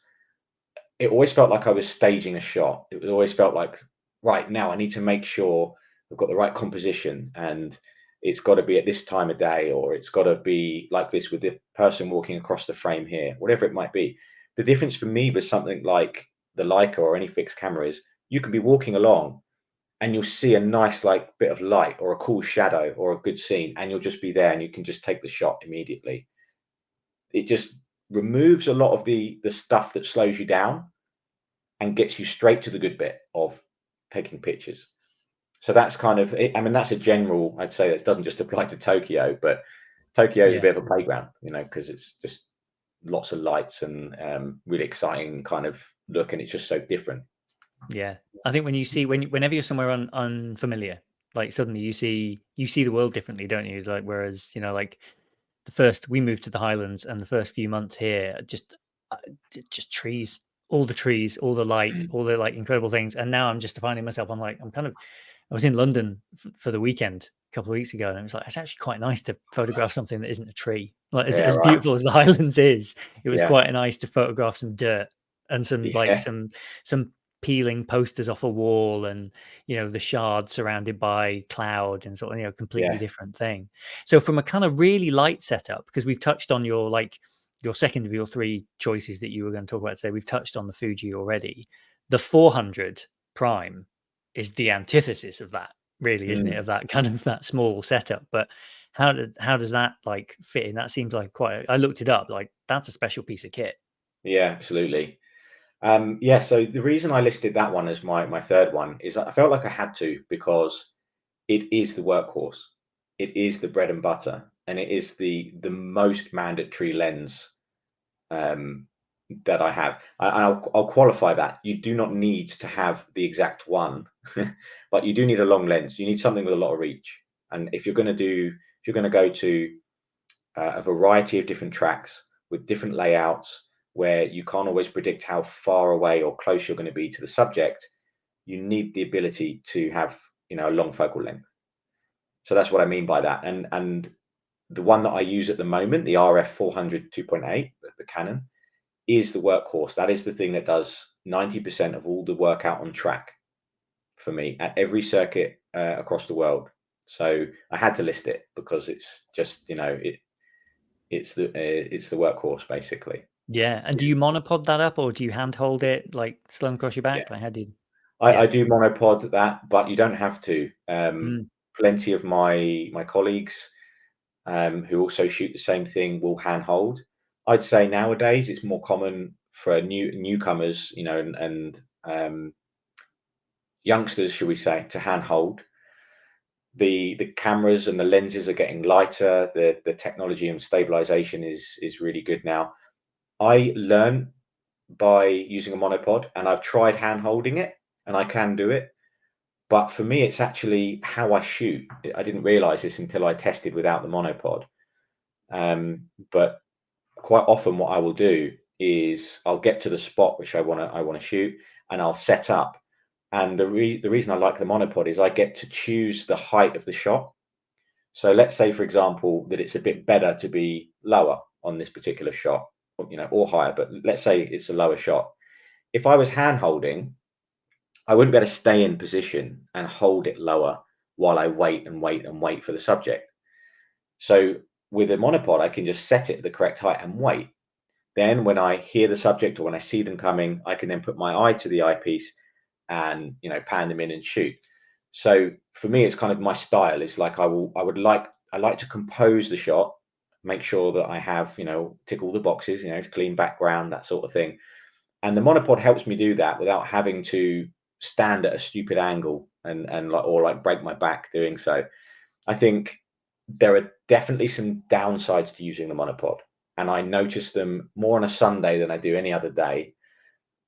It always felt like I was staging a shot. It always felt like, right now I need to make sure I've got the right composition, and it's got to be at this time of day, or it's got to be like this with the person walking across the frame here, whatever it might be. The difference for me with something like the Leica or any fixed camera is you can be walking along and you'll see a nice like bit of light or a cool shadow or a good scene, and you'll just be there and you can just take the shot immediately. It just removes a lot of the stuff that slows you down and gets you straight to the good bit of taking pictures. So that's kind of it. I mean, that's a general, I'd say that doesn't just apply to Tokyo, but Tokyo is a yeah. bit of a playground, because it's just lots of lights and really exciting kind of look, and it's just so different. Yeah, I think when you see whenever you're somewhere unfamiliar, like suddenly you see the world differently, don't you? Like whereas like the first we moved to the Highlands and the first few months here, just just trees, all the trees, all the light, Mm. all the like incredible things. And now I'm just finding myself, I was in London for the weekend a couple of weeks ago, and it was like, it's actually quite nice to photograph something that isn't a tree. Like Yeah, as right. beautiful as the Highlands is, it was Yeah, quite nice to photograph some dirt and yeah, some peeling posters off a wall, and the shard surrounded by cloud, and sort of completely yeah. different thing. So from a kind of really light setup, because we've touched on your second of your three choices that you were going to talk about today, we've touched on the Fuji already. The 400 Prime is the antithesis of that, really, isn't it? Mm. Of that kind of that small setup. But how does that like fit in? That seems like I looked it up. Like that's a special piece of kit. Yeah, absolutely. Yeah, so the reason I listed that one as my third one is I felt like I had to, because it is the workhorse. It is the bread and butter, and it is the most mandatory lens um, that I have. I'll qualify that. You do not need to have the exact one, but you do need a long lens. You need something with a lot of reach. And if you're going to go to a variety of different tracks with different layouts where you can't always predict how far away or close you're going to be to the subject, you need the ability to have a long focal length. So that's what I mean by that. And the one that I use at the moment, the RF 400 2.8, the Canon, is the workhorse. That is the thing that does 90% of all the work out on track for me at every circuit across the world. So I had to list it because it's just it's the workhorse basically. Yeah. And do you monopod that up, or do you hand hold it like slung across your Yeah, back? Like how do you? I Yeah. do monopod that, but you don't have to. Mm, Plenty of my colleagues who also shoot the same thing will handhold. I'd say nowadays it's more common for newcomers, and youngsters, should we say, to handhold. The cameras and the lenses are getting lighter. The technology and stabilization is really good now. I learn by using a monopod, and I've tried hand holding it, and I can do it. But for me, it's actually how I shoot. I didn't realize this until I tested without the monopod. But quite often, what I will do is I'll get to the spot which I want to shoot, and I'll set up. And the reason I like the monopod is I get to choose the height of the shot. So let's say, for example, that it's a bit better to be lower on this particular shot, or higher. But let's say it's a lower shot. If I was hand holding, I wouldn't be able to stay in position and hold it lower while I wait and wait and wait for the subject. So with a monopod, I can just set it at the correct height and wait. Then when I hear the subject or when I see them coming, I can then put my eye to the eyepiece and pan them in and shoot. So for me, it's kind of my style. It's like I like to compose the shot, make sure that I have tick all the boxes, clean background, that sort of thing. And the monopod helps me do that without having to stand at a stupid angle and like break my back doing so. I think there are definitely some downsides to using the monopod, and I notice them more on a Sunday than I do any other day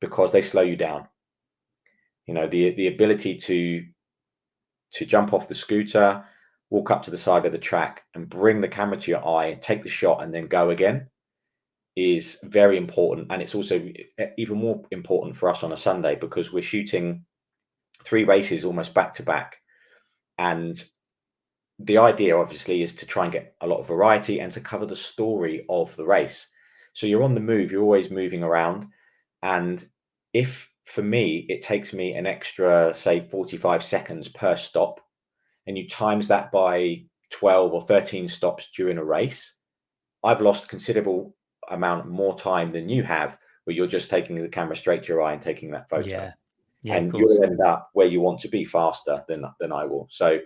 because they slow you down. The ability to jump off the scooter, walk up to the side of the track, and bring the camera to your eye, take the shot, and then go again is very important. And it's also even more important for us on a Sunday because we're shooting three races almost back to back. And the idea, obviously, is to try and get a lot of variety and to cover the story of the race. So you're on the move, you're always moving around. And if for me, it takes me an extra, say, 45 seconds per stop, and you times that by 12 or 13 stops during a race, I've lost considerable amount more time than you have, where you're just taking the camera straight to your eye and taking that photo. yeah. Yeah. Of And course. you'll end up where you want to be faster than I will. So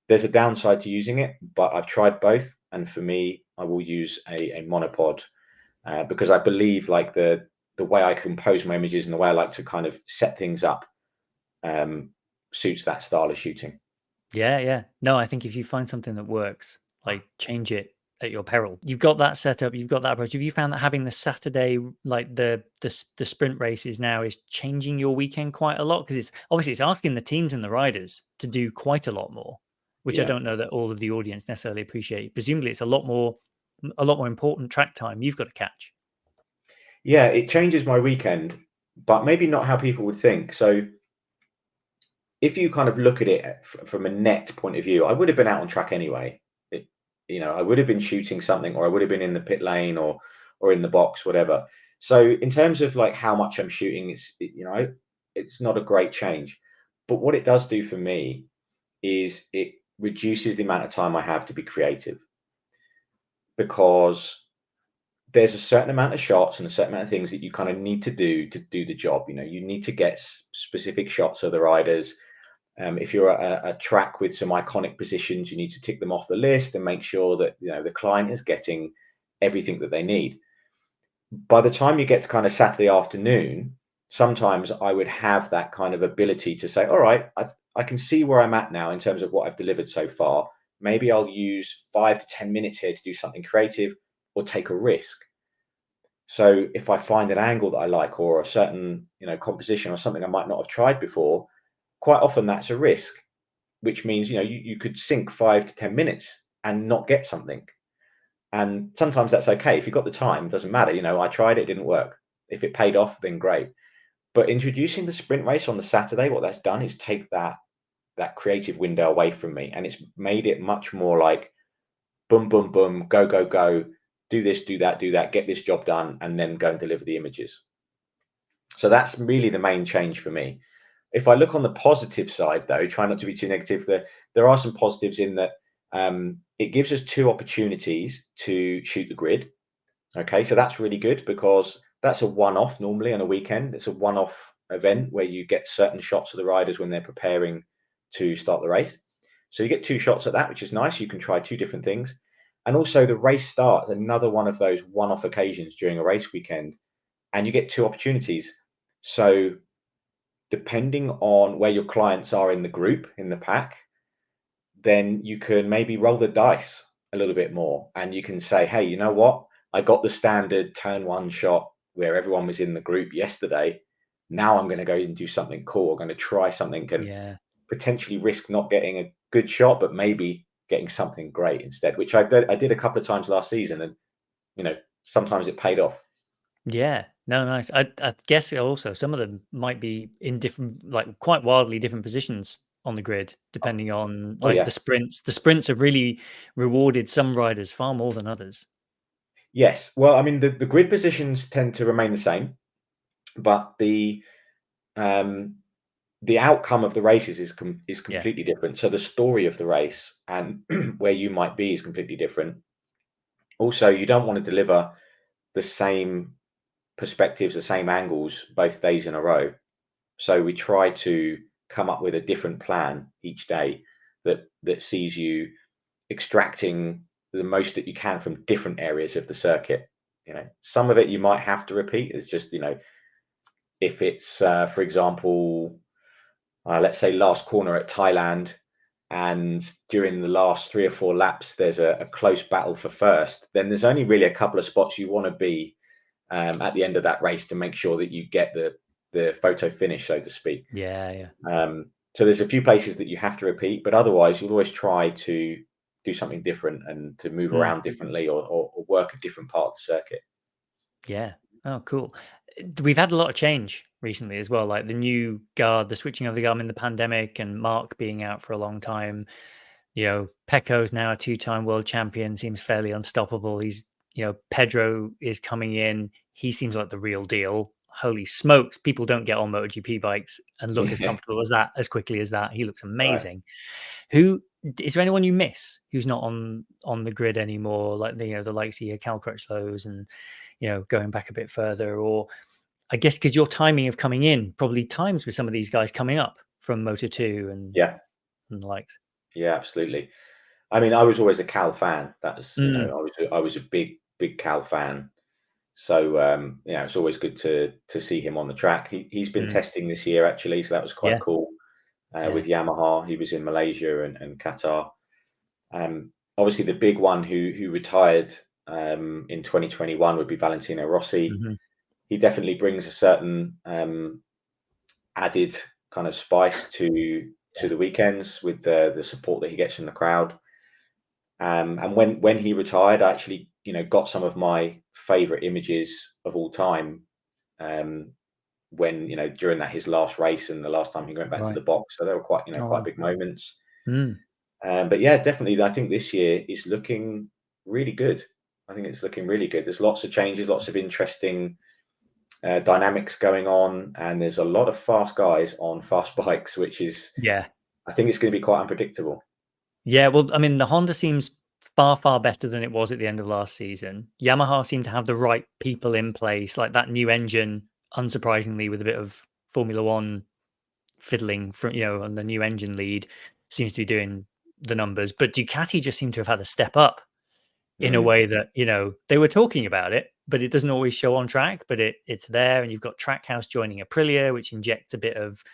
there's a downside to using it, but I've tried both, and for me, I will use a monopod because I believe like the way I compose my images and the way I like to kind of set things up um, suits that style of shooting. Yeah, yeah. No, I think if you find something that works, like change it at your peril. You've got that setup, you've got that approach. Have you found that having the Saturday, like the sprint races now, is changing your weekend quite a lot? Because it's obviously it's asking the teams and the riders to do quite a lot more, which I Yeah. don't know that all of the audience necessarily appreciate. Presumably, it's a lot more important track time you've got to catch. Yeah, it changes my weekend, but maybe not how people would think. So if you kind of look at it from a net point of view, I would have been out on track anyway. It, I would have been shooting something, or I would have been in the pit lane, or in the box, whatever. So in terms of like how much I'm shooting, it's not a great change. But what it does do for me is it reduces the amount of time I have to be creative, because there's a certain amount of shots and a certain amount of things that you kind of need to do the job. You need to get specific shots of the riders. If you're at a track with some iconic positions, you need to tick them off the list and make sure that the client is getting everything that they need. By the time you get to kind of Saturday afternoon, sometimes I would have that kind of ability to say, all right, I can see where I'm at now in terms of what I've delivered so far. Maybe I'll use 5 to 10 minutes here to do something creative or take a risk. So if I find an angle that I like, or a certain composition, or something I might not have tried before, quite often that's a risk, which means you could sink 5 to 10 minutes and not get something. And sometimes that's okay. If you've got the time, it doesn't matter. I tried it, it didn't work. If it paid off, then great. But introducing the sprint race on the Saturday, what that's done is take that creative window away from me, and it's made it much more like boom, boom, boom, go, go, go, do this, do that, get this job done, and then go and deliver the images. So that's really the main change for me. If I look on the positive side, though, try not to be too negative, there are some positives in that it gives us two opportunities to shoot the grid. Okay, so that's really good, because that's a one-off normally on a weekend. It's a one-off event where you get certain shots of the riders when they're preparing to start the race. So you get two shots at that, which is nice. You can try two different things. And also the race start, another one of those one-off occasions during a race weekend, and you get two opportunities. So depending on where your clients are in the group, in the pack, then you can maybe roll the dice a little bit more, and you can say, hey, you know what? I got the standard turn one shot where everyone was in the group yesterday. Now I'm going to go and do something cool. I'm going to try something and Yeah. potentially risk not getting a good shot, but maybe getting something great instead, which I did a couple of times last season, and sometimes it paid off. Yeah. No, nice. I guess also some of them might be in different, like quite wildly different positions on the grid, depending on Oh like the yeah. sprints. The sprints have really rewarded some riders far more than others. Yes. Well, I mean, the grid positions tend to remain the same, but um, the outcome of the races is Yeah. completely different. So the story of the race and where you might be is completely different. Also, you don't want to deliver the same perspectives, the same angles both days in a row. So we try to come up with a different plan each day that sees you extracting the most that you can from different areas of the circuit. Some of it you might have to repeat. It's just, if it's for example, let's say last corner at Thailand, and during the last 3 or 4 laps there's a close battle for first, then there's only really a couple of spots you want to be at the end of that race to make sure that you get the photo finish, so to speak. Yeah. Yeah. So there's a few places that you have to repeat, but otherwise you'll always try to do something different and to move Mm, around differently, or work a different part of the circuit. yeah. Oh, cool. We've had a lot of change recently as well, like the new guard, the switching of the guard in the pandemic, and Mark being out for a long time. Pecco's now a two-time world champion, seems fairly unstoppable. Pedro is coming in. He seems like the real deal. Holy smokes, people don't get on MotoGP bikes and look as Yeah, comfortable as that, as quickly as that. He looks right. amazing. Who is there anyone you miss who's not on the grid anymore? Like the likes of your Cal Crutchlow's and going back a bit further, or I guess because your timing of coming in probably times with some of these guys coming up from Moto 2 Yeah, and the likes. yeah, absolutely. I mean, I was always a Cal fan. That's Mm, I was a big Cal fan. So it's always good to see him on the track. He's been mm, testing this year actually, so that was quite yeah, cool. yeah. With Yamaha, he was in Malaysia and Qatar. Obviously, the big one who retired in 2021 would be Valentino Rossi. Mhm. He definitely brings a certain added kind of spice to Yeah. the weekends with the support that he gets from the crowd. And when he retired, I actually got some of my favorite images of all time. When during his last race and the last time he went back to Right. the box, so they were quite Oh, quite wow. big moments. Mm. But yeah, definitely, I think this year is looking really good. I think it's looking really good. There's lots of changes, lots of interesting dynamics going on, and there's a lot of fast guys on fast bikes, which is, Yeah. I think it's going to be quite unpredictable. Yeah. Well, I mean, the Honda seems far, far better than it was at the end of last season. Yamaha seem to have the right people in place, like that new engine, unsurprisingly, with a bit of Formula One fiddling from, on the new engine lead, seems to be doing the numbers. But Ducati just seem to have had a step up in a Mm, way that, they were talking about it, but it doesn't always show on track, but it's there. And you've got Trackhouse joining Aprilia, which injects a bit of,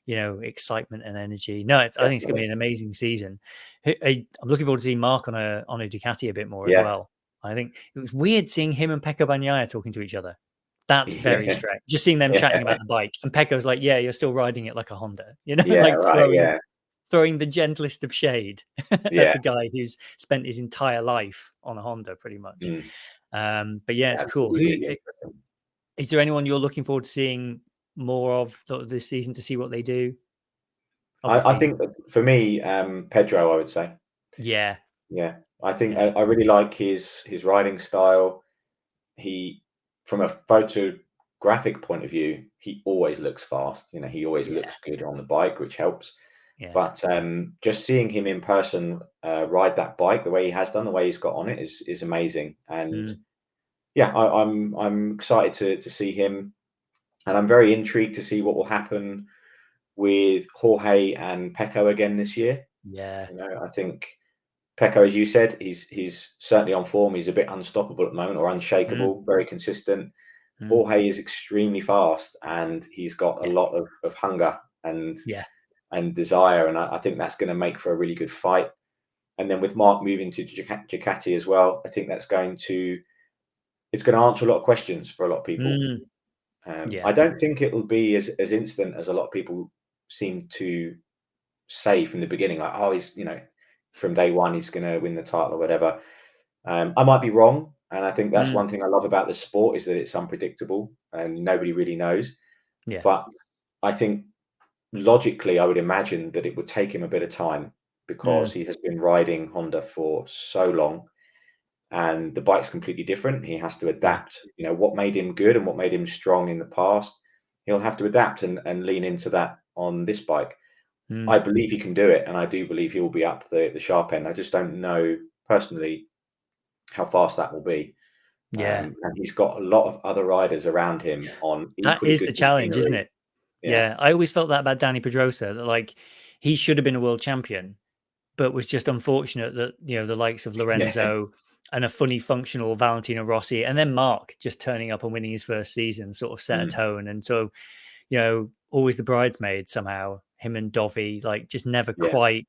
excitement and energy. No, I think it's going to be definitely. an amazing season. I'm looking forward to seeing Mark on a Ducati a bit more as Yeah. well. I think it was weird seeing him and Pecco Bagnaia talking to each other. That's very Yeah. strange. Just seeing them chatting Yeah. about the bike, and Pecco's like, "Yeah, you're still riding it like a Honda," Yeah. like Right. Yeah. throwing the gentlest of shade at Yeah. the guy who's spent his entire life on a Honda, pretty much. Mm. But yeah, Yeah, it's it's cool. really, really interesting. Is there anyone you're looking forward to seeing more of sort of this season to see what they do? I Obviously, think that for me, Pedro, I would say. yeah, Yeah, I think yeah, I really like his riding style. He, from a photographic point of view, he always looks fast. He always yeah, looks good on the bike, which helps. yeah. But just seeing him in person ride that bike the way he has done, the way he's got on it is amazing. And Mm, yeah, I'm excited to see him, and I'm very intrigued to see what will happen with Jorge and Pecco again this year. yeah. I think Pecco, as you said, he's certainly on form. He's a bit unstoppable at the moment, or Mm, unshakable, very consistent. mm, Jorge is extremely fast, and he's got a yeah, lot of hunger yeah. and desire, and I think that's going to make for a really good fight. And then with Mark moving to Ducati as well, I think it's going to answer a lot of questions for a lot of people. Mm, I yeah, don't think it will be as instant as a lot of people seem to say from the beginning, like, oh, he's from day one he's going to win the title or whatever. I might be wrong, and I think that's mm, one thing I love about the sport is that it's unpredictable and nobody really knows. yeah, But I think logically, I would imagine that it would take him a bit of time because mm, he has been riding Honda for so long, and the bike's completely different. He has to yeah. adapt. What made him good and what made him strong in the past. He'll have to adapt and lean into that on this bike. Mm, I believe he can do it, and I do believe he will be up the sharp end. I just don't know personally how fast that will be. yeah. And he's got a lot of other riders around him on That equally is good the challenge, isn't machinery. it? Yeah, Yeah, I always felt that about Danny Pedrosa, that like he should have been a world champion, but was just unfortunate that the likes of yeah, Lorenzo and a funny functional Valentino Rossi, and then Mark just turning up and winning his first season sort of set a mm, tone. And so always the bridesmaid somehow. Him and Dovi like just never yeah. quite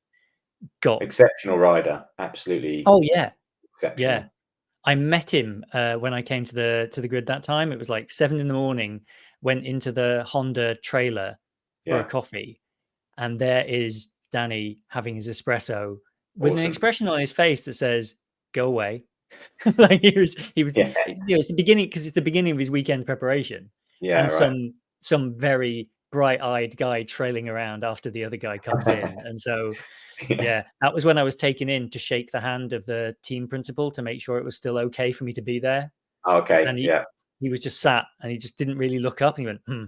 got. Exceptional rider, absolutely Oh yeah, yeah. exceptional. I met him when I came to the grid that time. It was like 7 in the morning. Went into the Honda trailer for a Yeah, coffee, and there is Danny having his espresso with an awesome. expression on his face that says "Go away." Like he was Yeah, it's the beginning, because it's the beginning of his weekend preparation, yeah, and right. some very bright-eyed guy trailing around after the other guy comes in. And so Yeah. yeah, that was when I was taken in to shake the hand of the team principal to make sure it was still okay for me to be there. Okay, And he yeah. he was just sat, and he just didn't really look up, and he went, "Hmm,"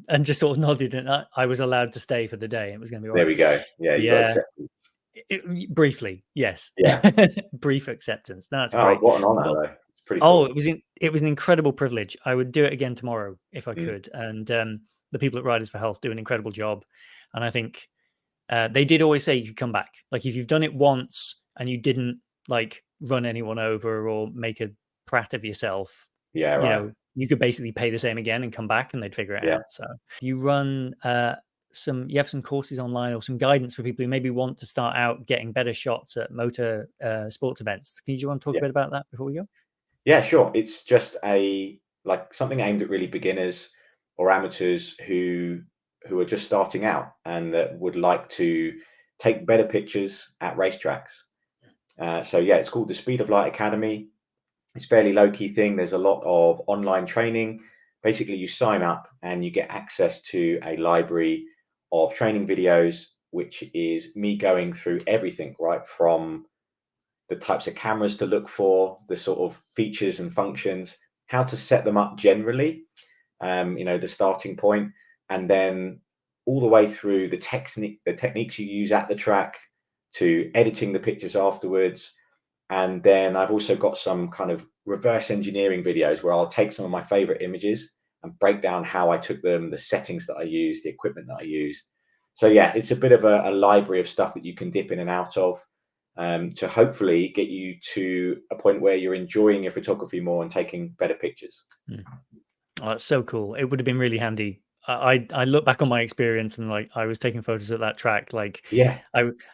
and just sort of nodded, and I was allowed to stay for the day. It was gonna be all There right. we go. Yeah, you got Yeah, acceptance. briefly, yes. Yeah. Brief acceptance. No, that's Oh, great. what an honor, Well, though. It's pretty oh, cool. it was an incredible privilege. I would do it again tomorrow if I Mm, could. And the people at Riders for Health do an incredible job. And I think they did always say you could come back. Like if you've done it once and you didn't like run anyone over or make a prat of yourself, yeah, right. you could basically pay the same again and come back, and they'd figure it Yeah, out. So you have some courses online or some guidance for people who maybe want to start out getting better shots at motor sports events. Do you want to talk a yeah. bit about that before we go? Yeah, sure. It's just like something aimed at really beginners or amateurs who are just starting out and that would like to take better pictures at racetracks. So yeah, it's called the Speed of Light Academy. It's a fairly low key thing. There's a lot of online training. Basically, you sign up and you get access to a library of training videos, which is me going through everything, right from the types of cameras to look for, the sort of features and functions, how to set them up generally, the starting point, and then all the way through the techniques you use at the track to editing the pictures afterwards. And then I've also got some kind of reverse engineering videos where I'll take some of my favorite images and break down how I took them, the settings that I used, the equipment that I used. So yeah, it's a bit of a library of stuff that you can dip in and out of, to hopefully get you to a point where you're enjoying your photography more and taking better pictures. Oh, that's so cool. It would have been really handy. I look back on my experience and like I was taking photos at that track. Like Yeah.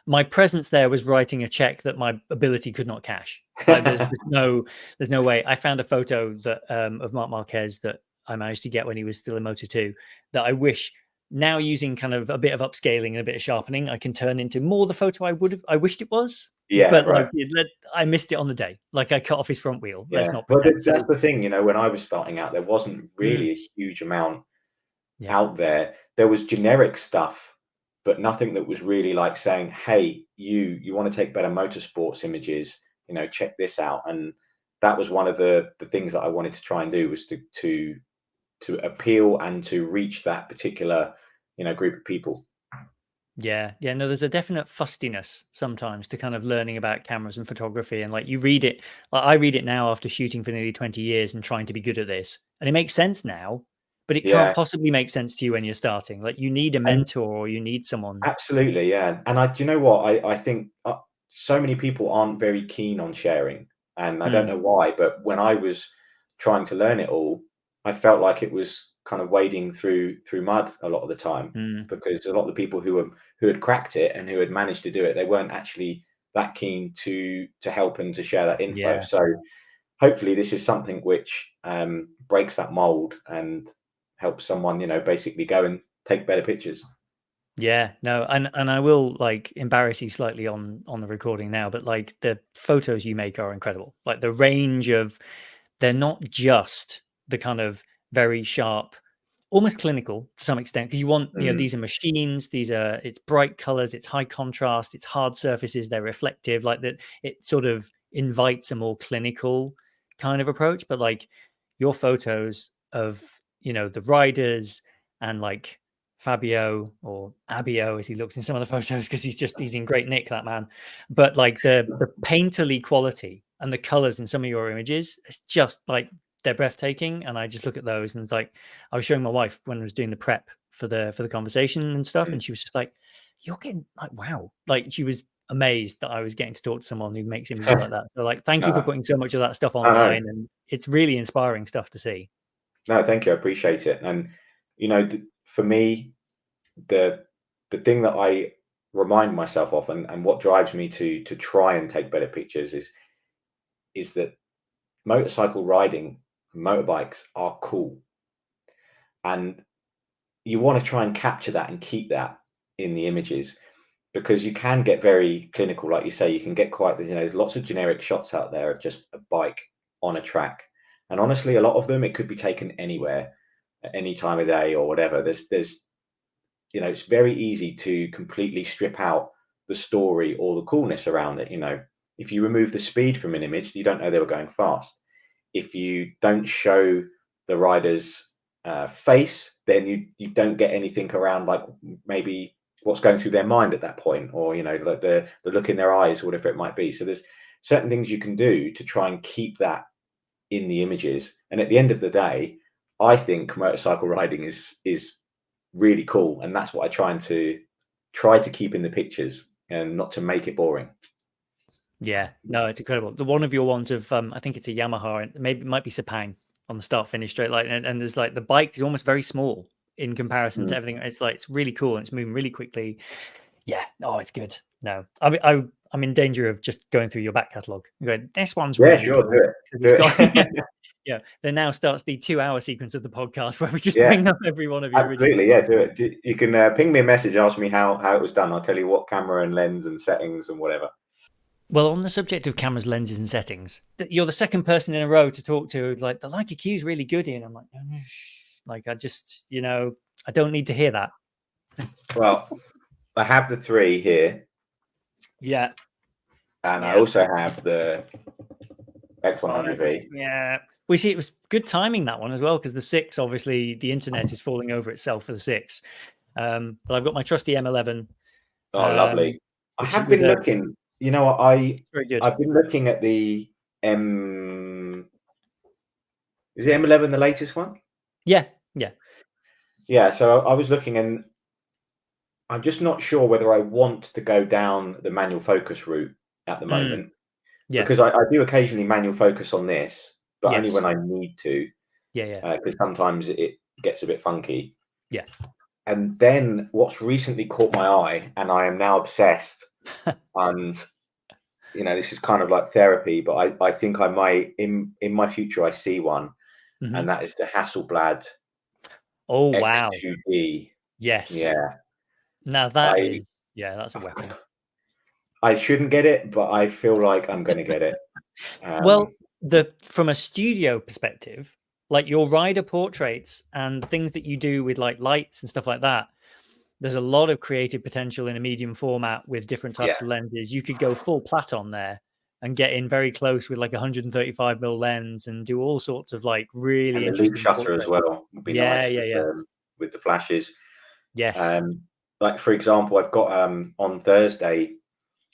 my presence there was writing a check that my ability could not cash. Like there's no way. I found a photo that of Marc Marquez that I managed to get when he was still in Moto2 that I wish now, using kind of a bit of upscaling and a bit of sharpening, I can turn into more the photo I wished it was. Yeah, But right. like I missed it on the day. Like I cut off his front wheel. Let's Yeah. not Well, pretend. So that's the thing, when I was starting out, there wasn't mm, really a huge amount yeah. out there. There was generic stuff, but nothing that was really like saying, "Hey, you want to take better motorsports images? Check this out." And that was one of the things that I wanted to try and do, was to appeal and to reach that particular group of people. Yeah, yeah, no, there's a definite fustiness sometimes to kind of learning about cameras and photography. And like you read it, like I read it now after shooting for nearly 20 years and trying to be good at this. And it makes sense now, but it can't Yeah, possibly make sense to you when you're starting. Like you need a and mentor or you need someone. absolutely, yeah. And do you know what? I think so many people aren't very keen on sharing, and I don't Mm, know why. But when I was trying to learn it all, I felt like it was kind of wading through mud a lot of the time, mm, because a lot of the people who had cracked it and who had managed to do it, they weren't actually that keen to help and to share that info. yeah. So hopefully, this is something which breaks that mold and helps someone, basically go and take better pictures. Yeah, no, and I will like embarrass you slightly on the recording now, but like the photos you make are incredible. Like the range of they're not just the kind of very sharp, almost clinical to some extent, because you want, Mm. these are machines, these are it's bright colors, it's high contrast, it's hard surfaces, they're reflective, like that it sort of invites a more clinical kind of approach. But like your photos of, the riders and like Fabio or Abio as he looks in some of the photos, because he's in great nick, that man. But like the painterly quality and the colors in some of your images, it's just like they're breathtaking. And I just look at those and it's like I was showing my wife when I was doing the prep for the conversation and stuff, Mm. and she was just like, "You're getting like wow!" Like she was amazed that I was getting to talk to someone who makes images like that. So like, thank you for No, putting so much of that stuff no, no, online, and it's really inspiring stuff to see. no, thank you. I appreciate it. And for me, the the thing that I remind myself of, and what drives me to try and take better pictures, is that motorcycle riding, motorbikes are cool, and you want to try and capture that and keep that in the images, because you can get very clinical, like you say. You can get quite, there's lots of generic shots out there of just a bike on a track, and honestly, a lot of them, it could be taken anywhere at any time of day or whatever. There's it's very easy to completely strip out the story or the coolness around it. If you remove the speed from an image, you don't know they were going fast. If you don't show the rider's face, then you don't get anything around, like maybe what's going through their mind at that point, or like the look in their eyes, or whatever it might be. So there's certain things you can do to try and keep that in the images. And at the end of the day, I think motorcycle riding is really cool, and that's what I try to keep in the pictures and not to make it boring. Yeah, no, it's incredible. The one of your ones of I think it's a Yamaha, and maybe it might be Sepang on the start finish straight, like, and there's like the bike is almost very small in comparison to Mm. everything. It's like it's really cool and it's moving really quickly. Yeah, oh, it's good. No, I mean, I'm in danger of just going through your back catalogue and going, this one's Yeah, really sure, do cool it, because do it's got yeah, it. yeah. Then now starts the 2 hour sequence of the podcast where we just Yeah, bring up every one of your original absolutely. Yeah, photos. do it. You can ping me a message, ask me how it was done. I'll tell you what camera and lens and settings and whatever. Well, on the subject of cameras, lenses, and settings, you're the second person in a row to talk to. Like the Leica Q is really good, and I'm like, "Oh, like I just, I don't need to hear that. Well, I have the 3 here, Yeah, and I yeah. also have the Oh, X100V. yeah. We see it was good timing that one as well because the 6, obviously, the internet is falling over itself for the 6. But I've got my trusty M11, Oh, um, lovely. I which is have with been a looking, you know what, I very good. I've been looking at the M is the M11 the latest one? Yeah, yeah. Yeah, so I was looking and I'm just not sure whether I want to go down the manual focus route at the Mm, moment yeah. because I do occasionally manual focus on this, but only Yes. when I need to, Yeah, yeah, because sometimes it gets a bit funky. yeah. And then what's recently caught my eye, and I am now obsessed, and this is kind of like therapy, but I think I might in my future I see one, Hmm. and that is the Hasselblad Oh, wow. X2D. Yes. Yeah, Now that I is, yeah, that's a weapon. I shouldn't get it, but I feel like I'm going to get it. Well, Um, the from a studio perspective, like your rider portraits and things that you do with like lights and stuff like that, there's a lot of creative potential in a medium format with different yeah, types of lenses. You could go full plat on there and get in very close with like a 135 mil lens and do all sorts of like really and the loop interesting shutter as portraits. well would be Yeah, nice yeah, yeah. with the flashes. Yes. Um, like for example, I've got on Thursday,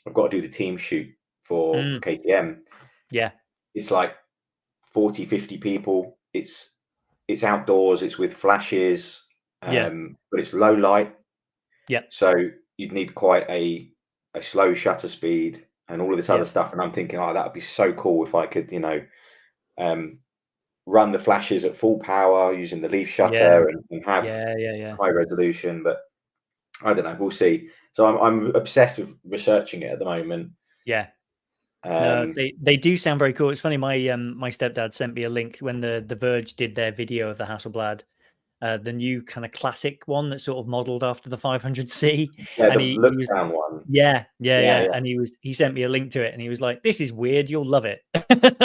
I've got to do the team shoot for Mm, KTM. yeah, It's like 40, 50 people. It's outdoors. It's with flashes, yeah, but it's low light, yeah, so you'd need quite a slow shutter speed and all of this yeah, other stuff. And I'm thinking, oh, that would be so cool if I could, um, run the flashes at full power using the leaf yeah, shutter and have yeah, yeah, yeah. high resolution. But I don't know. We'll see. So I'm obsessed with researching it at the moment. Yeah. No, Um, they do sound very cool. It's funny. My stepdad sent me a link when the Verge did their video of the Hasselblad, the new kind of classic one that's sort of modelled after the 500C, yeah, and the he look was down one. yeah, yeah, Yeah, yeah, yeah, and he sent me a link to it, and he was like, "This is weird. You'll love it,"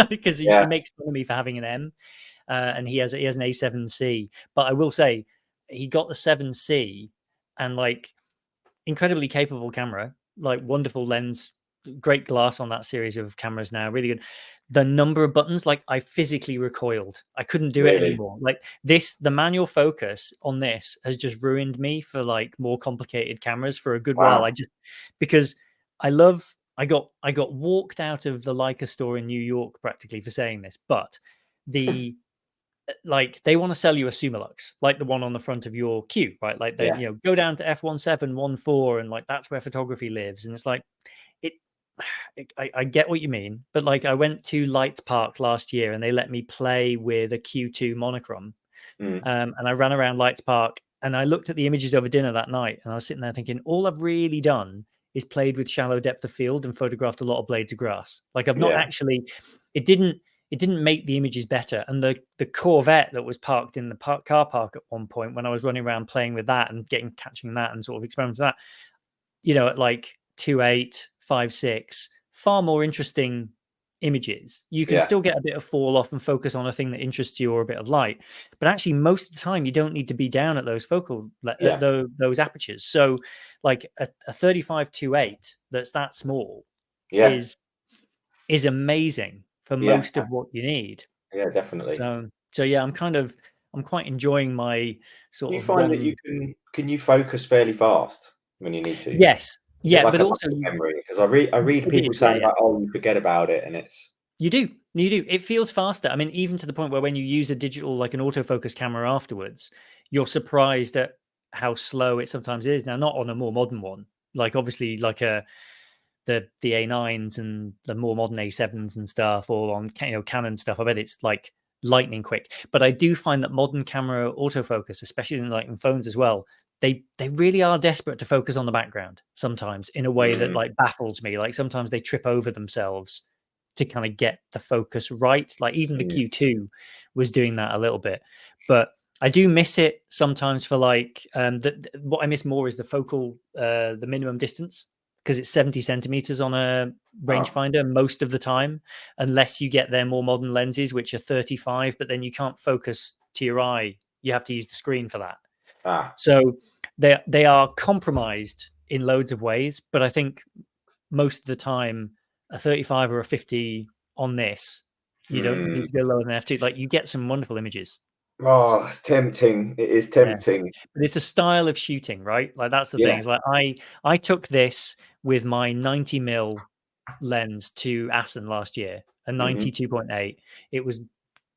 because he yeah, makes fun of me for having an M, and he has an A7C, but I will say he got the 7C, and like incredibly capable camera, like wonderful lens, great glass on that series of cameras now, really good. The number of buttons, like I physically recoiled. I couldn't do it really. anymore. Like this, the manual focus on this has just ruined me for like more complicated cameras for a good while. Wow. Because I got walked out of the Leica store in New York practically for saying this, but the like they want to sell you a Sumalux, like the one on the front of your queue, right? Like they, Yeah. go down to F1714 and like that's where photography lives. And it's like it, I get what you mean, but like I went to Lights Park last year and they let me play with a Q2 monochrome. Mm, And I ran around Lights Park and I looked at the images over dinner that night and I was sitting there thinking, all I've really done is played with shallow depth of field and photographed a lot of blades of grass. Like I've not yeah. actually, it didn't, it didn't make the images better. And the Corvette that was parked in the car park at one point when I was running around playing with that and catching that and sort of experimenting with that, at like 2.8, 5.6, far more interesting images. You can Yeah. still get a bit of fall off and focus on a thing that interests you or a bit of light, but actually most of the time you don't need to be down at those Yeah. those apertures. So like a 35 2.8 that's that small Yeah. is amazing for Yeah. most of what you need. Yeah, definitely. So yeah, I'm quite enjoying my Do sort you of find that you one. can you focus fairly fast when you need to? Yes, Is it yeah, like but a also muscle memory? Because I read it people is, yeah, saying yeah. like, "Oh, you forget about it," and it's You do. You do. It feels faster. I mean, even to the point where when you use a digital, like an autofocus camera afterwards, you're surprised at how slow it sometimes is. Now, not on a more modern one. Like obviously, like the A9s and the more modern A7s and stuff, all on Canon stuff. I bet it's like lightning quick. But I do find that modern camera autofocus, especially in phones as well, they really are desperate to focus on the background sometimes in a way that mm, like baffles me. Like sometimes they trip over themselves to kind of get the focus right. Like even the mm, Q2 was doing that a little bit, but I do miss it sometimes for like what I miss more is the focal the minimum distance because it's 70 centimeters on a Oh, rangefinder most of the time, unless you get their more modern lenses, which are 35, but then you can't focus to your eye. You have to use the screen for that. ah, So they are compromised in loads of ways, but I think most of the time, a 35 or a 50 on this, you don't need mm. to go lower than f2. Like, you get some wonderful images. Oh, it's tempting. It is Yeah. tempting. But it's a style of shooting, right? Like, that's the thing. Yeah. It's like I took this with my 90 mil lens to Assen last year, a Hmm. 92.8. It was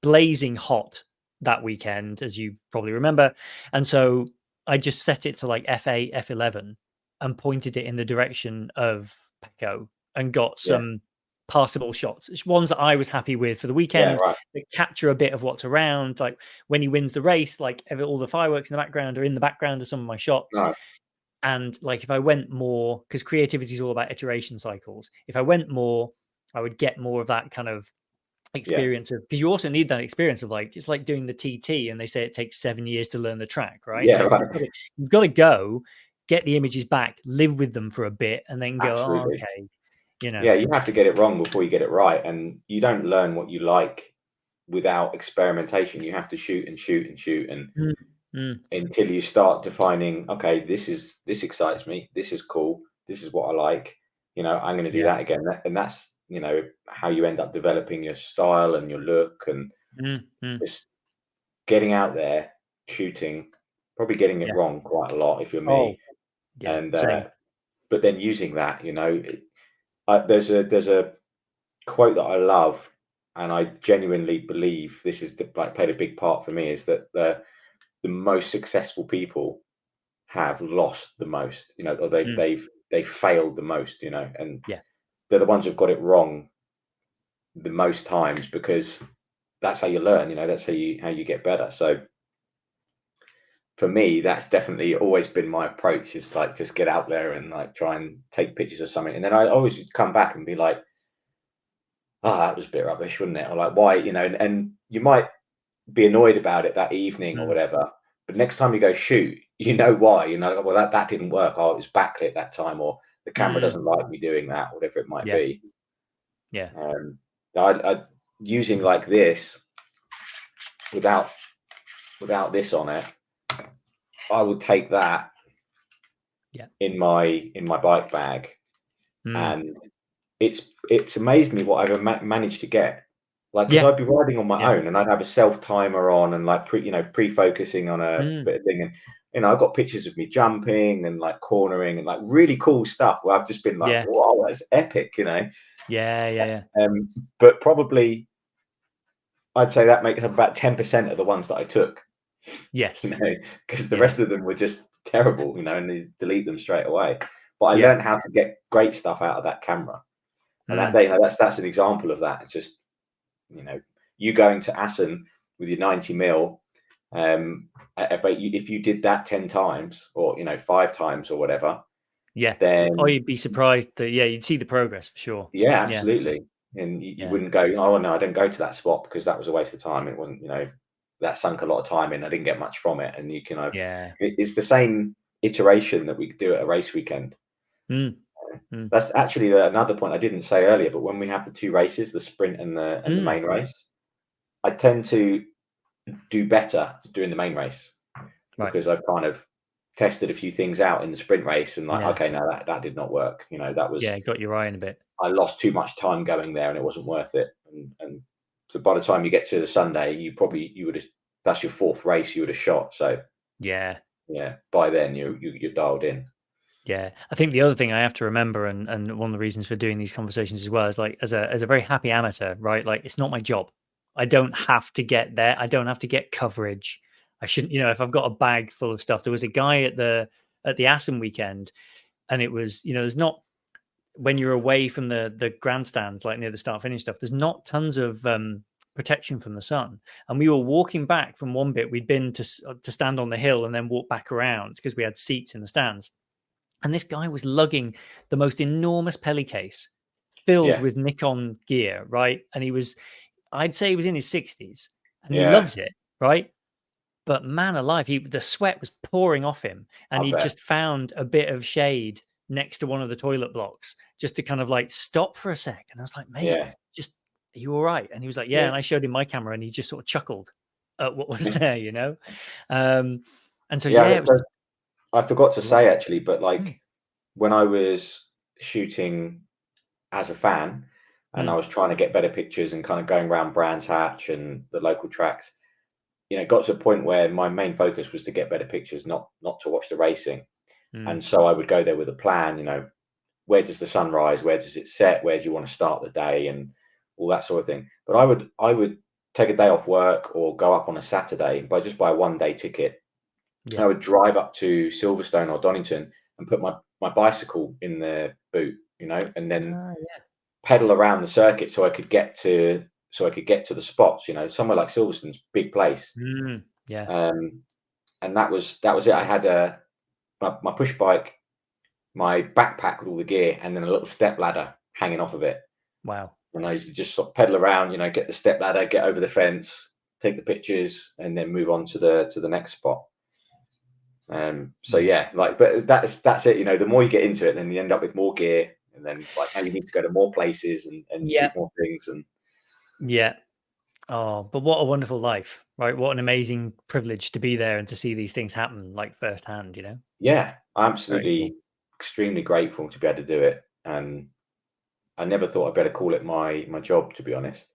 blazing hot that weekend, as you probably remember. And so I just set it to like f8, f11 and pointed it in the direction of Pecco and got Yeah. some passable shots. It's ones that I was happy with for the Yeah. weekend Right. that capture a bit of what's around. Like when he wins the race, like all the fireworks in the background are in the background of some of my shots. No. And like if I went more, because creativity is all about iteration cycles, if I went more, I would get more of that kind of Yeah. experience of, because you also need that experience of, like, it's like doing the TT and they say it takes 7 years to learn the track, right? Yeah. Like Right. you've got to go get the images back, live with them for a bit, and then go, oh, Absolutely. okay, you know. Yeah. You have to get it wrong before you get it right, and you don't learn what you like without experimentation. You have to shoot and shoot and shoot, and Mm, mm, until you start defining, okay, this excites me, this is cool, this is what I like, I'm going to do yeah. that again. And that's how you end up developing your style and your look, and Mm, mm, just getting out there, shooting, probably getting it yeah. wrong quite a lot if you're Oh, me. yeah, And same. but then using that, there's a quote that I love, and I genuinely believe this is like played a big part for me, is that the most successful people have lost the most, or they've Mm, they've they've failed the most, and yeah. they're the ones who've got it wrong the most times, because that's how you learn, that's how you get better. So for me, that's definitely always been my approach, is like just get out there and like try and take pictures of something, and then I always come back and be like, oh, that was a bit rubbish, wouldn't it? Or like, why, and you might be annoyed about it that evening or Mm, whatever. But next time you go shoot, you know why. Well, that didn't work. Oh, it was backlit that time, or the camera mm, doesn't like me doing that, whatever it might yeah. be. Yeah. Um, I using like this without this on it, I would take that Yeah. in my bike bag, Mm, and it's amazed me what I've managed to get. Like, because yeah. I'd be riding on my Yeah. own, and I'd have a self timer on, and like pre-focusing on a Mm, bit of thing, and I've got pictures of me jumping and like cornering and like really cool stuff where I've just been like, yeah. "Whoa, that's epic." Yeah. Yeah. Yeah. But probably I'd say that makes up about 10% of the ones that I took, you Yes. know, because the Yeah. rest of them were just terrible, and you delete them straight away. But I Yeah. learned how to get great stuff out of that camera, and that Mm, that's an example of that. It's just you know, you going to Assen with your 90 mil, but if you did that 10 times, or 5 times or whatever, yeah. Or then you'd be surprised that, yeah, you'd see the progress for sure. yeah, Yeah. absolutely. And you Yeah. wouldn't go, oh no, I didn't go to that spot because that was a waste of time. It wasn't, that sunk a lot of time in. I didn't get much from it. And Yeah. it's the same iteration that we do at a race weekend. Mm, mm, That's actually another point I didn't say earlier, but when we have the two races, the sprint and the mm. main race, I tend to do better during the main race, Right. because I've kind of tested a few things out in the sprint race, and like, Yeah. okay, no, that did not work. That was, Yeah. Got your eye in a bit. I lost too much time going there, and it wasn't worth it. And so by the time you get to the Sunday, you would have, that's your fourth race you would have shot. So Yeah. yeah, by then you're dialed in. Yeah. I think the other thing I have to remember, and one of the reasons for doing these conversations as well, is like, as a very happy amateur, right? Like, it's not my job. I don't have to get there. I don't have to get coverage. I shouldn't, if I've got a bag full of stuff. There was a guy at the Assen weekend, and it was, there's not, when you're away from the grandstands, like near the start finish stuff, there's not tons of protection from the sun. And we were walking back from one bit. We'd been to stand on the hill and then walk back around because we had seats in the stands. And this guy was lugging the most enormous Peli case filled Yeah, with Nikon gear, right? And I'd say he was in his 60s, and he yeah, loves it, right? But man alive, the sweat was pouring off him, and I he bet. just found a bit of shade next to one of the toilet blocks just to kind of like stop for a sec. And I was like, mate, Yeah. just, are you all right? And he was like, yeah. Yeah. And I showed him my camera and he just sort of chuckled at what was there, you know? And so, Yeah. yeah, it was, I forgot to say actually, but mm, like when I was shooting as a fan and I mm, was trying to get better pictures and kind of going around Brands Hatch and the local tracks, it got to a point where my main focus was to get better pictures, not to watch the racing. mm, And so I would go there with a plan, where does the sun rise? Where does it set? Where do you want to start the day? And all that sort of thing. But I would take a day off work or go up on a Saturday, but just buy a 1 day ticket. I yeah. would drive up to Silverstone or Donington and put my bicycle in the boot, and then Yeah. pedal around the circuit so I could get to the spots, somewhere like Silverstone's big place. Yeah. Um, and that was it. I had my push bike, my backpack with all the gear, and then a little step ladder hanging off of it. Wow. And I used to just sort of pedal around, get the step ladder, get over the fence, take the pictures, and then move on to the next spot. So Yeah. yeah, but that's it. The more you get into it, then you end up with more gear, and then it's like now you need to go to more places and Yeah. shoot more things. And Yeah. Oh, but what a wonderful life, right? What an amazing privilege to be there and to see these things happen like firsthand, yeah, I'm Very cool. absolutely extremely grateful to be able to do it. And I never thought I'd better call it my job, to be honest.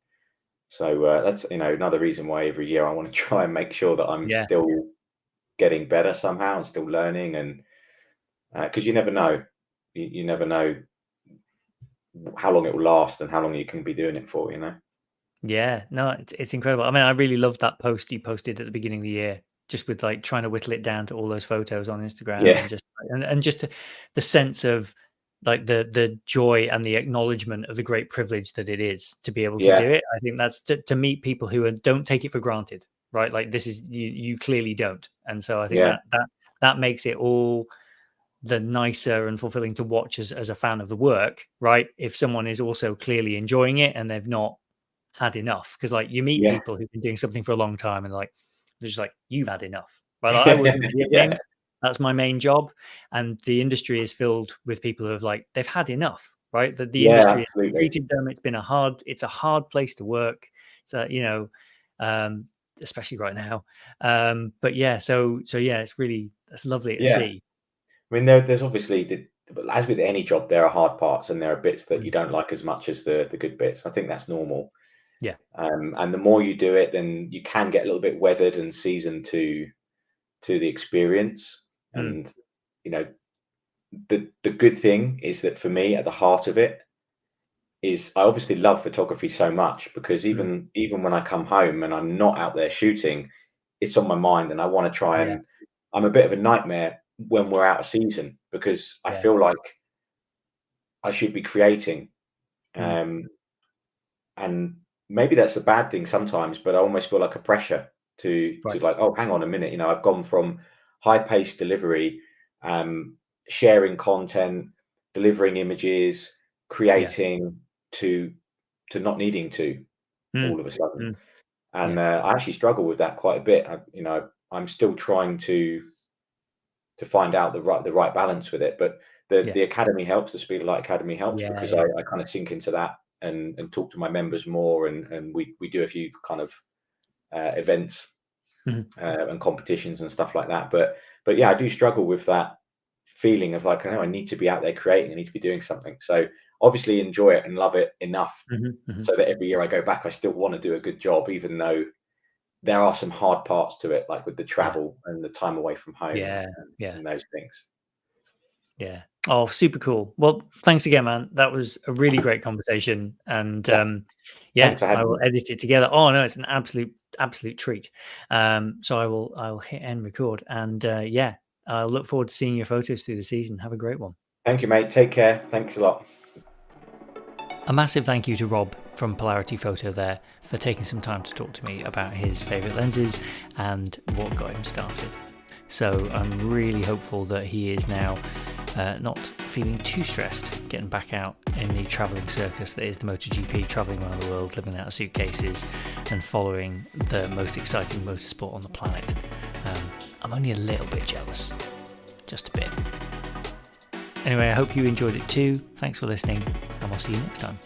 So that's another reason why every year I want to try and make sure that I'm Yeah. still getting better somehow and still learning. And because you never know, you never know how long it will last and how long you can be doing it for. Yeah. No, it's incredible. I mean, I really loved that post you posted at the beginning of the year, just with like trying to whittle it down to all those photos on Instagram Yeah, and just the sense of like the joy and the acknowledgement of the great privilege that it is to be able to do yeah, it. I think that's to meet people who don't take it for granted, right? Like this is you clearly don't. And so I think yeah, that makes it all the nicer and fulfilling to watch as a fan of the work, right? If someone is also clearly enjoying it and they've not had enough, because like you meet yeah, people who've been doing something for a long time and like they're just like, you've had enough, right? Like, I work in video yeah, games, that's my main job, and the industry is filled with people who have like they've had enough, right? That the yeah, industry has absolutely. treated them, it's a hard place to work. It's um especially right now. But yeah, so yeah, that's lovely to Yeah. see. I mean, there's obviously, as with any job, there are hard parts and there are bits that you Mm, don't like as much as the good bits. I think that's normal. yeah. And the more you do it, then you can get a little bit weathered and seasoned to the experience. Mm, And you know, the good thing is that for me, at the heart of it, is I obviously love photography so much because mm, even when I come home and I'm not out there shooting, it's on my mind and I want to try yeah, and I'm a bit of a nightmare when we're out of season because I yeah. feel like I should be creating. Mm, Um, and maybe that's a bad thing sometimes, but I almost feel like a pressure to right. like, oh, hang on a minute, I've gone from high paced delivery, um, sharing content, delivering images, Yeah. creating to not needing to Mm, all of a sudden. mm, And yeah. I actually struggle with that quite a bit. I'm still trying to find out the right balance with it. But Yeah. the academy helps. The Speed of Light Academy helps Yeah. because Yeah. I kind of sink into that and talk to my members more, and we do a few kind of events Mhm. and competitions and stuff like that. But yeah, I do struggle with that feeling of like, I know I need to be out there creating. I need to be doing something. So obviously enjoy it and love it enough Mhm, mhm. so that every year I go back, I still want to do a good job, even though there are some hard parts to it, like with the Yeah. travel and the time away from home Yeah. and, Yeah. and those things. Yeah. Oh, super cool. Well, thanks again, man. That was a really great conversation. And Yeah, yeah, thanks for I having will me. edit it together. Oh no, it's an absolute treat. So I'll hit end record and yeah, I'll look forward to seeing your photos through the season. Have a great one. Thank you, mate. Take care. Thanks a lot. A massive thank you to Rob from Polarity Photo there for taking some time to talk to me about his favourite lenses and what got him started. So I'm really hopeful that he is now not feeling too stressed getting back out in the travelling circus that is the MotoGP, travelling around the world, living out of suitcases and following the most exciting motorsport on the planet. I'm only a little bit jealous, just a bit. Anyway, I hope you enjoyed it too. Thanks for listening, and we'll see you next time.